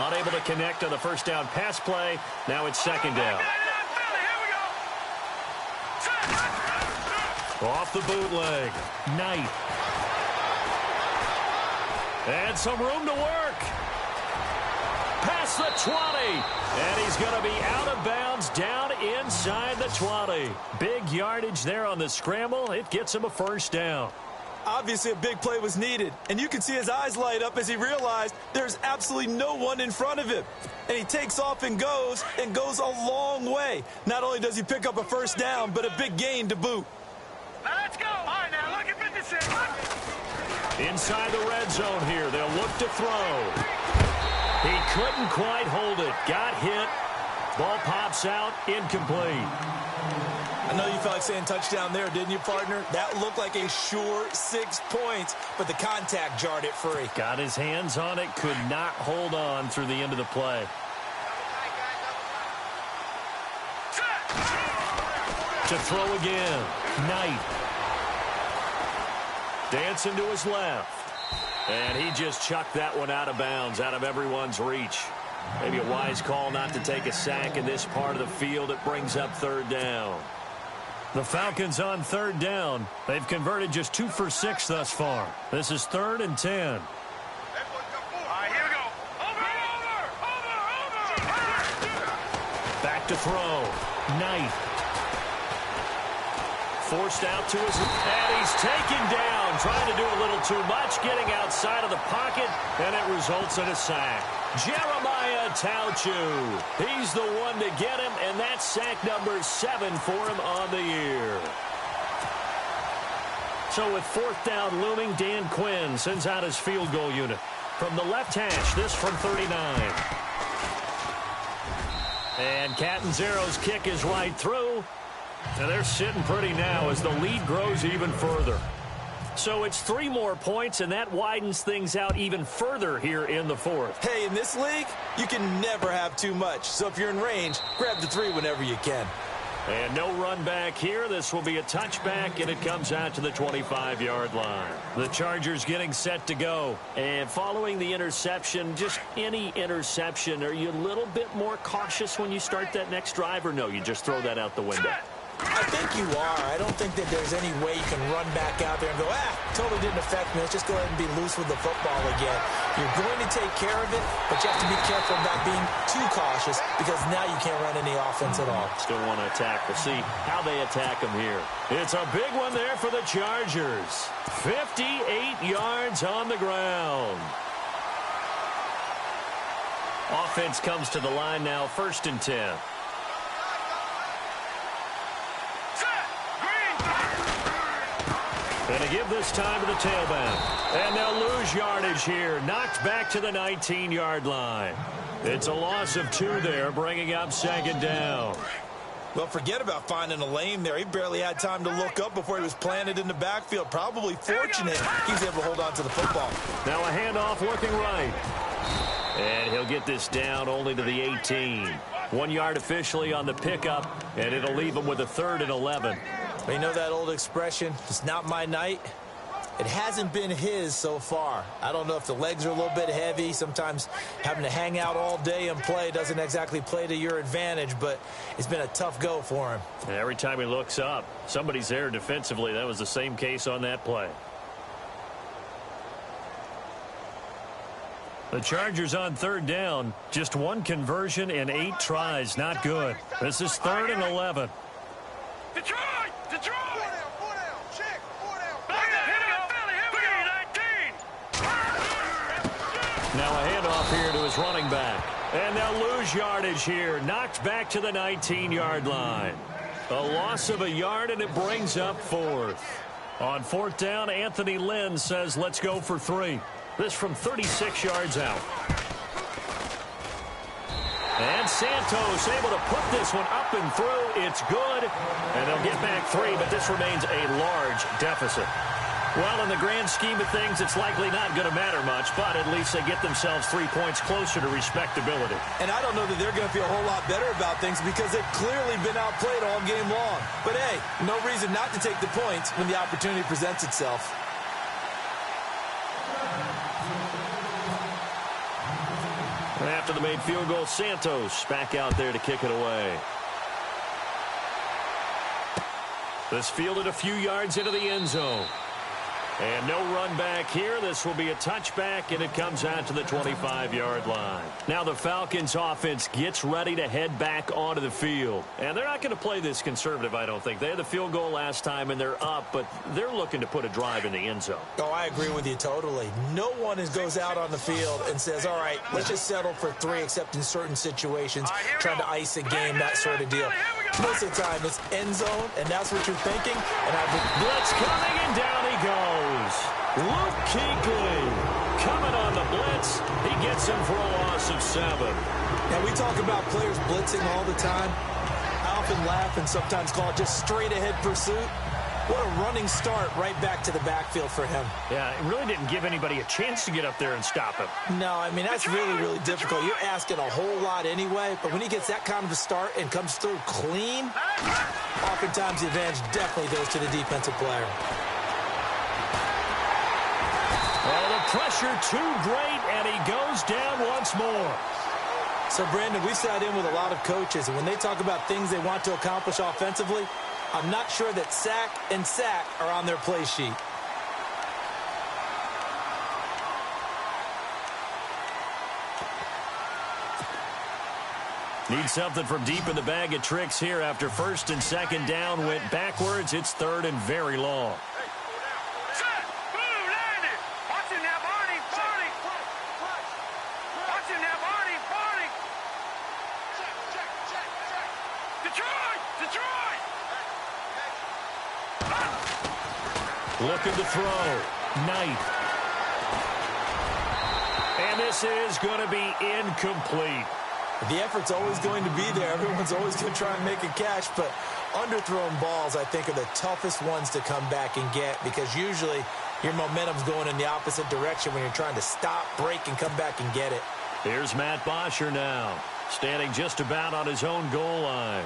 B: Unable to connect on the first down pass play. Now it's second down. Off the bootleg. Knight. And some room to work. Past the 20. And he's going to be out of bounds down inside the 20. Big yardage there on the scramble. It gets him a first down.
C: Obviously, a big play was needed, and you can see his eyes light up as he realized there's absolutely no one in front of him. And he takes off and goes a long way. Not only does he pick up a first down, but a big gain to boot.
D: Let's go. All right, now look at 56.
B: Inside the red zone here. They'll look to throw. He couldn't quite hold it. Got hit. Ball pops out. Incomplete.
C: I know you felt like saying touchdown there, didn't you, partner? That looked like a sure 6 points, but the contact jarred it free.
B: Got his hands on it. Could not hold on through the end of the play. To throw again. Knight. Dancing to his left. And he just chucked that one out of bounds, out of everyone's reach. Maybe a wise call not to take a sack in this part of the field. It brings up third down. The Falcons on third down. They've converted just 2 for 6 thus far. This is 3rd and 10.
D: All right, here we go. Over.
B: Back to throw. Knight. Forced out to his... And he's taken down. Trying to do a little too much. Getting outside of the pocket. And it results in a sack. Jeremiah Tauchu. He's the one to get him. And that's sack number 7 for him on the year. So with 4th down looming, Dan Quinn sends out his field goal unit. From the left hash, this from 39. And Catanzaro's kick is right through. And they're sitting pretty now as the lead grows even further. So it's 3 more points, and that widens things out even further here in the 4th.
C: Hey, in this league, you can never have too much. So if you're in range, grab the 3 whenever you can.
B: And no run back here. This will be a touchback, and it comes out to the 25-yard line. The Chargers getting set to go. And following the interception, just any interception, are you a little bit more cautious when you start that next drive, or no, you just throw that out the window?
C: I think you are. I don't think that there's any way you can run back out there and go, totally didn't affect me. Let's just go ahead and be loose with the football again. You're going to take care of it, but you have to be careful about being too cautious because now you can't run any offense at all.
B: Still want to attack. We'll see how they attack them here. It's a big one there for the Chargers. 58 yards on the ground. Offense comes to the line now, 1st and 10. And to give this time to the tailback. And they'll lose yardage here. Knocked back to the 19-yard line. It's a loss of 2 there, bringing up 2nd down.
C: Well, forget about finding a lane there. He barely had time to look up before he was planted in the backfield. Probably fortunate he's able to hold on to the football.
B: Now a handoff looking right. And he'll get this down only to the 18. 1 yard officially on the pickup, and it'll leave him with a 3rd and 11.
C: You know that old expression, it's not my night? It hasn't been his so far. I don't know if the legs are a little bit heavy. Sometimes having to hang out all day and play doesn't exactly play to your advantage, but it's been a tough go for him.
B: And every time he looks up, somebody's there defensively. That was the same case on that play. The Chargers on third down. Just one conversion and 8 tries. Not good. This is 3rd and 11.
D: Detroit! Detroit! Four down, check, 4 down.
B: Now a handoff here to his running back. And they'll lose yardage here. Knocked back to the 19-yard line. A loss of a yard, and it brings up 4th. On 4th down, Anthony Lynn says, let's go for 3. This from 36 yards out. And Santos able to put this one up and through. It's good. And they'll get back 3, but this remains a large deficit. Well, in the grand scheme of things, it's likely not going to matter much, but at least they get themselves 3 points closer to respectability.
C: And I don't know that they're going to feel a whole lot better about things because they've clearly been outplayed all game long. But, hey, no reason not to take the points when the opportunity presents itself.
B: And after the made field goal, Santos back out there to kick it away. This fielded a few yards into the end zone. And no run back here. This will be a touchback, and it comes out to the 25-yard line. Now the Falcons offense gets ready to head back onto the field. And they're not going to play this conservative, I don't think. They had the field goal last time, and they're up, but they're looking to put a drive in the end zone.
C: Oh, I agree with you totally. No one goes out on the field and says, all right, let's just settle for 3, except in certain situations, trying to ice a game, that sort of deal. Most of the time, it's end zone, and that's what you're thinking. And
B: blitz coming, and down he goes. Luke Kuechly coming on the blitz. He gets him for a loss of 7.
C: Now, we talk about players blitzing all the time. I often laugh and sometimes call it just straight-ahead pursuit. What a running start right back to the backfield for him.
B: Yeah, it really didn't give anybody a chance to get up there and stop him.
C: No, I mean, that's really, really difficult. You're asking a whole lot anyway, but when he gets that kind of a start and comes through clean, oftentimes the advantage definitely goes to the defensive player.
B: Oh, the pressure too great, and he goes down once more.
C: So, Brandon, we sat in with a lot of coaches, and when they talk about things they want to accomplish offensively, I'm not sure that sack and sack are on their play sheet.
B: Need something from deep in the bag of tricks here after 1st and 2nd down went backwards. It's 3rd and very long. Looking to throw. Knight. And this is going to be incomplete.
C: The effort's always going to be there. Everyone's always going to try and make a catch, but underthrown balls, I think, are the toughest ones to come back and get because usually your momentum's going in the opposite direction when you're trying to stop, break, and come back and get it.
B: Here's Matt Bosher now, standing just about on his own goal line.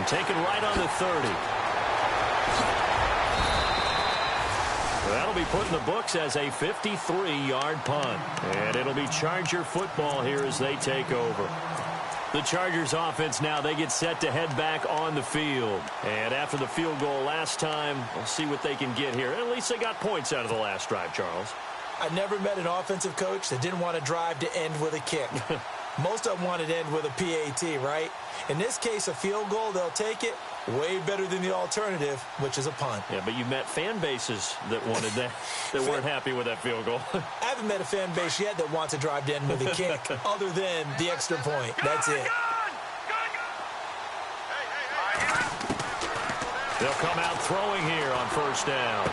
B: Taken right on the 30. That'll be put in the books as a 53-yard punt. And it'll be Charger football here as they take over. The Chargers offense now, they get set to head back on the field. And after the field goal last time, we'll see what they can get here. At least they got points out of the last drive, Charles.
C: I never met an offensive coach that didn't want to drive to end with a kick. Most of them wanted to end with a PAT, right? In this case, a field goal, they'll take it. Way better than the alternative, which is a punt.
B: Yeah, but you met fan bases that wanted that, that weren't happy with that field goal.
C: I haven't met a fan base yet that wants to drive to end with a kick other than the extra point. That's it.
B: They'll come out throwing here on 1st down.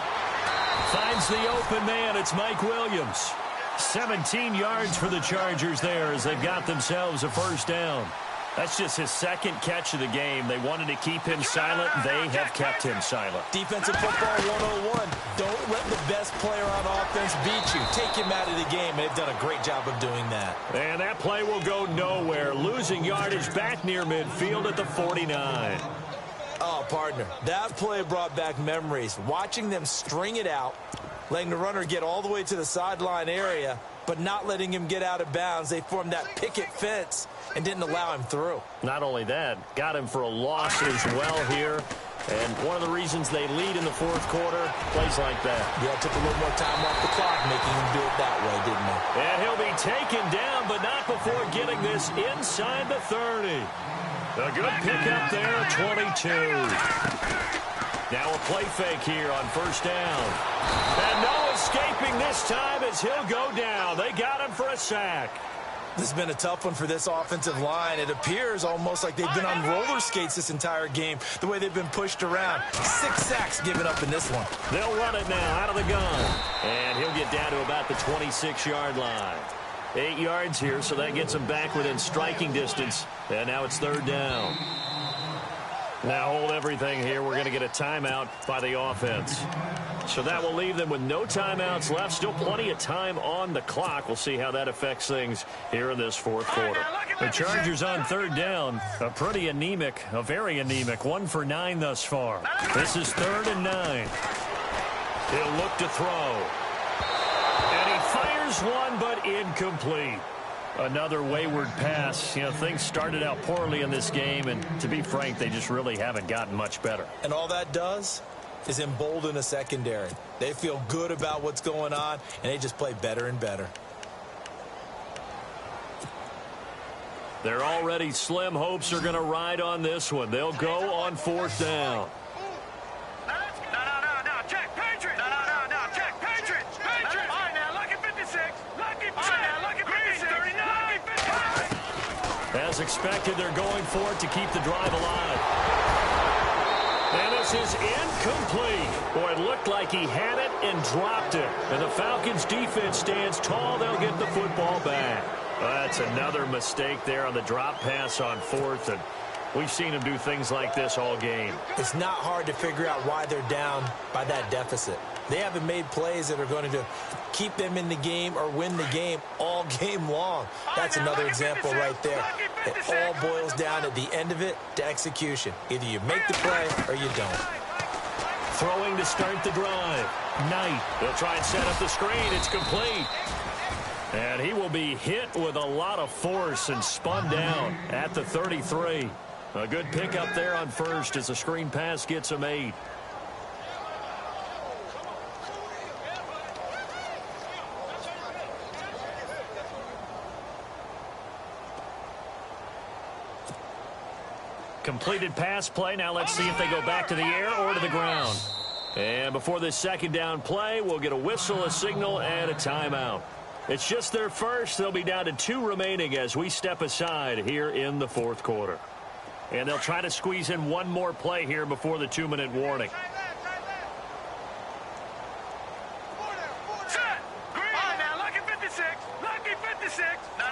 B: Finds the open man. It's Mike Williams. 17 yards for the Chargers there as they've got themselves a 1st down. That's just his second catch of the game. They wanted to keep him silent. They have kept him silent.
C: Defensive football 101. Don't let the best player on offense beat you. Take him out of the game, and they've done a great job of doing that.
B: And that play will go nowhere. Losing yardage back near midfield at the 49.
C: Oh, partner, that play brought back memories. Watching them string it out, letting the runner get all the way to the sideline area, but not letting him get out of bounds. They formed that picket fence and didn't allow him through.
B: Not only that, got him for a loss as well here. And one of the reasons they lead in the fourth quarter, plays like that.
C: Yeah, it took a little more time off the clock, making him do it that way, didn't it?
B: And he'll be taken down, but not before getting this inside the 30. A good pickup there, 22. Now a play fake here on first down. And no escaping this time as he'll go down. They got him for a sack.
C: This has been a tough one for this offensive line. It appears almost like they've been on roller skates this entire game, the way they've been pushed around. 6 sacks given up in this one.
B: They'll run it now out of the gun. And he'll get down to about the 26-yard line. 8 yards here, so that gets him back within striking distance. And now it's third down. Now hold everything here. We're going to get a timeout by the offense. So that will leave them with no timeouts left. Still plenty of time on the clock. We'll see how that affects things here in this fourth quarter. The Chargers on third down. A pretty anemic, a very anemic. 1 for 9 thus far. This is 3rd and 9. He'll look to throw. And he fires one, but incomplete. Another wayward pass. You know, things started out poorly in this game, and to be frank, they just really haven't gotten much better.
C: And all that does is embolden a secondary. They feel good about what's going on, and they just play better and better.
B: They're already slim hopes are going to ride on this one. They'll go on fourth down.
D: Check, Patriots. No, check, Patriots. Patriots. All right, now, lucky 56. Lucky 56. Lucky 56. 39.
B: As expected, they're going for it to keep the drive alive. And this is incomplete. Boy, it looked like he had it and dropped it. And the Falcons defense stands tall. They'll get the football back. That's another mistake there on the drop pass on fourth. And we've seen him do things like this all game.
C: It's not hard to figure out why they're down by that deficit. They haven't made plays that are going to keep them in the game or win the game all game long. That's another example right there. It all boils down at the end of it to execution. Either you make the play or you don't.
B: Throwing to start the drive. Knight. They'll try and set up the screen. It's complete. And he will be hit with a lot of force and spun down at the 33. A good pickup there on first as the screen pass gets him 8. Completed pass play. Now let's see if they go back to the air or to the ground. And before this second down play, we'll get a whistle, a signal, and a timeout. It's just their first. They'll be down to 2 remaining as we step aside here in the fourth quarter. And they'll try to squeeze in one more play here before the 2-minute warning.
D: Set. Green. All right, now, lucky 56. Lucky 56. No,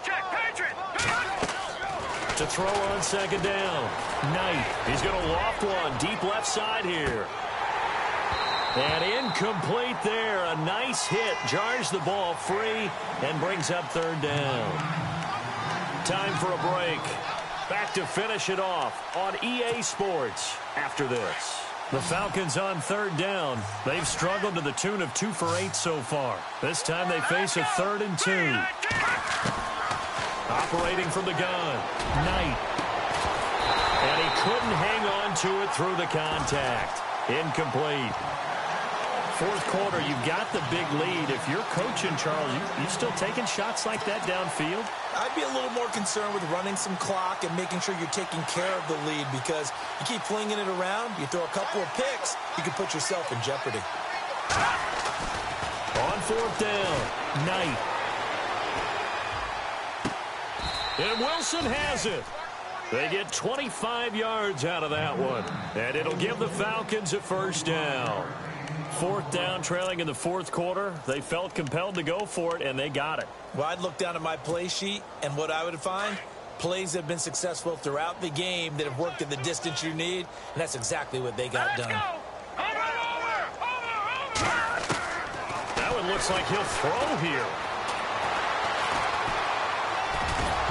D: check, Patriots.
B: To throw on second down. Knight. He's going to loft one deep left side here. And incomplete there. A nice hit. Jars the ball free and brings up third down. Time for a break. Back to finish it off on EA Sports after this. The Falcons on third down. They've struggled to the tune of 2 for 8 so far. This time they face a 3rd and 2. Operating from the gun. Knight. And he couldn't hang on to it through the contact. Incomplete. Fourth quarter, you've got the big lead. If you're coaching, Charles, you still taking shots like that downfield?
C: I'd be a little more concerned with running some clock and making sure you're taking care of the lead, because you keep flinging it around, you throw a couple of picks, you can put yourself in jeopardy.
B: On fourth down, Knight. And Wilson has it. They get 25 yards out of that one. And it'll give the Falcons a first down. Fourth down, trailing in the fourth quarter. They felt compelled to go for it, and they got it.
C: Well, I'd look down at my play sheet, and what I would find Plays have been successful throughout the game that have worked at the distance you need, and that's exactly what they got done.
B: That one looks like he'll throw here.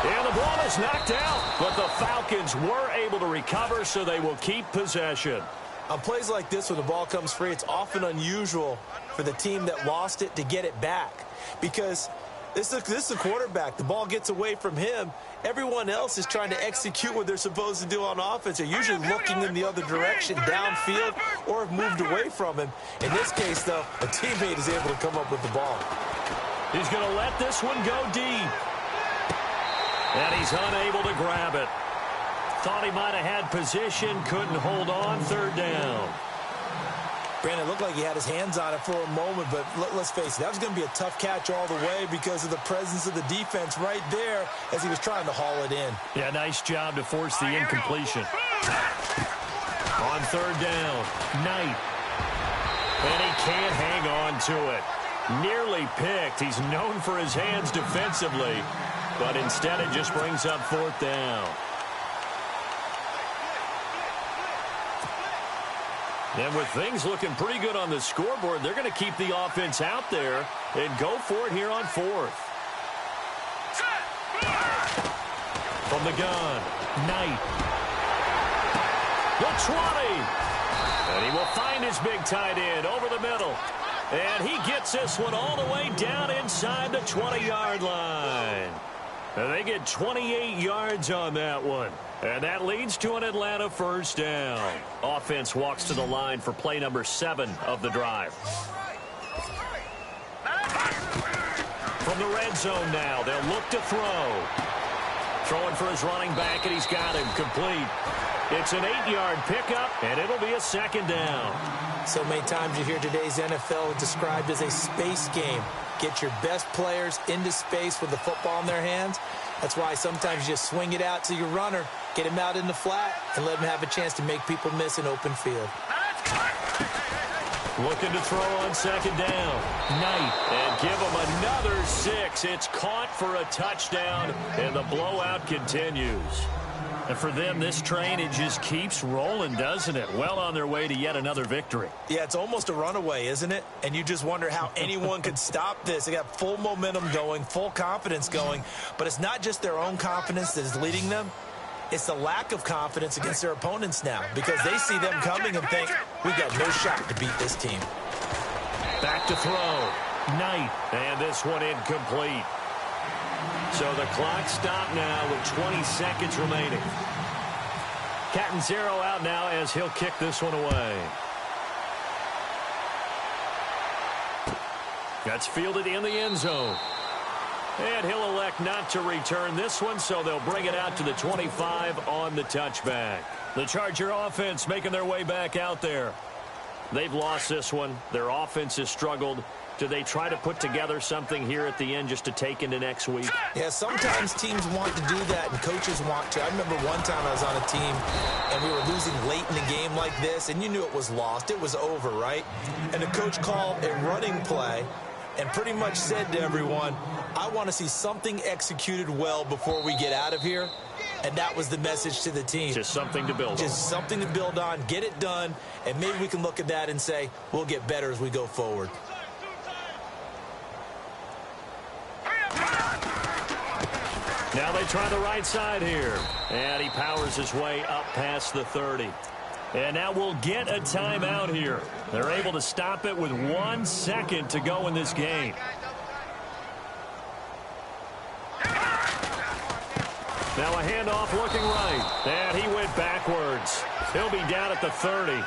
B: And the ball is knocked out, but the Falcons were able to recover, so they will keep possession.
C: On plays like this, when the ball comes free, it's often unusual for the team that lost it to get it back, because this is a quarterback. The ball gets away from him. Everyone else is trying to execute what they're supposed to do on offense. They're usually looking in the other direction, downfield, or have moved away from him. In this case, though, a teammate is able to come up with the ball.
B: He's going to let this one go deep. And he's unable to grab it. Thought he might have had position, couldn't hold on, third down.
C: Brandon, it looked like he had his hands on it for a moment, but let's face it, that was going to be a tough catch all the way because of the presence of the defense right there as he was trying to haul it in.
B: Yeah, nice job to force the incompletion. On third down, Knight. And he can't hang on to it. Nearly picked. He's known for his hands defensively, but instead it just brings up fourth down. And with things looking pretty good on the scoreboard, they're going to keep the offense out there and go for it here on fourth. From the gun, Knight. The 20. And he will find his big tight end over the middle. And he gets this one all the way down inside the 20-yard line. And they get 28 yards on that one. And that leads to an Atlanta first down. Offense walks to the line for play number 7 of the drive. From the red zone now, they'll look to throw. Throwing for his running back, and he's got him complete. It's an 8-yard pickup, and it'll be a second down.
C: So many times you hear today's NFL described as a space game. Get your best players into space with the football in their hands. That's why sometimes you just swing it out to your runner, get him out in the flat, and let him have a chance to make people miss an open field.
B: Looking to throw on second down. Knight, and give him another 6. It's caught for a touchdown, and the blowout continues. And for them, this train, it just keeps rolling, doesn't it? Well on their way to yet another victory.
C: Yeah, it's almost a runaway, isn't it? And you just wonder how anyone could stop this. They got full momentum going, full confidence going. But it's not just their own confidence that is leading them. It's the lack of confidence against their opponents now, because they see them coming and think, we got no shot to beat this team.
B: Back to throw. Knight, and this one incomplete. So the clock stopped now with 20 seconds remaining. Catanzaro out now as he'll kick this one away. That's fielded in the end zone. And he'll elect not to return this one, so they'll bring it out to the 25 on the touchback. The Charger offense making their way back out there. They've lost this one. Their offense has struggled. Do they try to put together something here at the end just to take into next week?
C: Yeah, sometimes teams want to do that and coaches want to. I remember one time I was on a team and we were losing late in the game like this, and you knew it was lost. It was over, right? And the coach called a running play and pretty much said to everyone, I want to see something executed well before we get out of here. And that was the message to the team.
B: Just something to build on.
C: Just something to build on, get it done, and maybe we can look at that and say, we'll get better as we go forward.
B: Now they try the right side here. And he powers his way up past the 30. And now we'll get a timeout here. They're able to stop it with 1 second to go in this game. Now a handoff looking right. And he went backwards. He'll be down at the 30.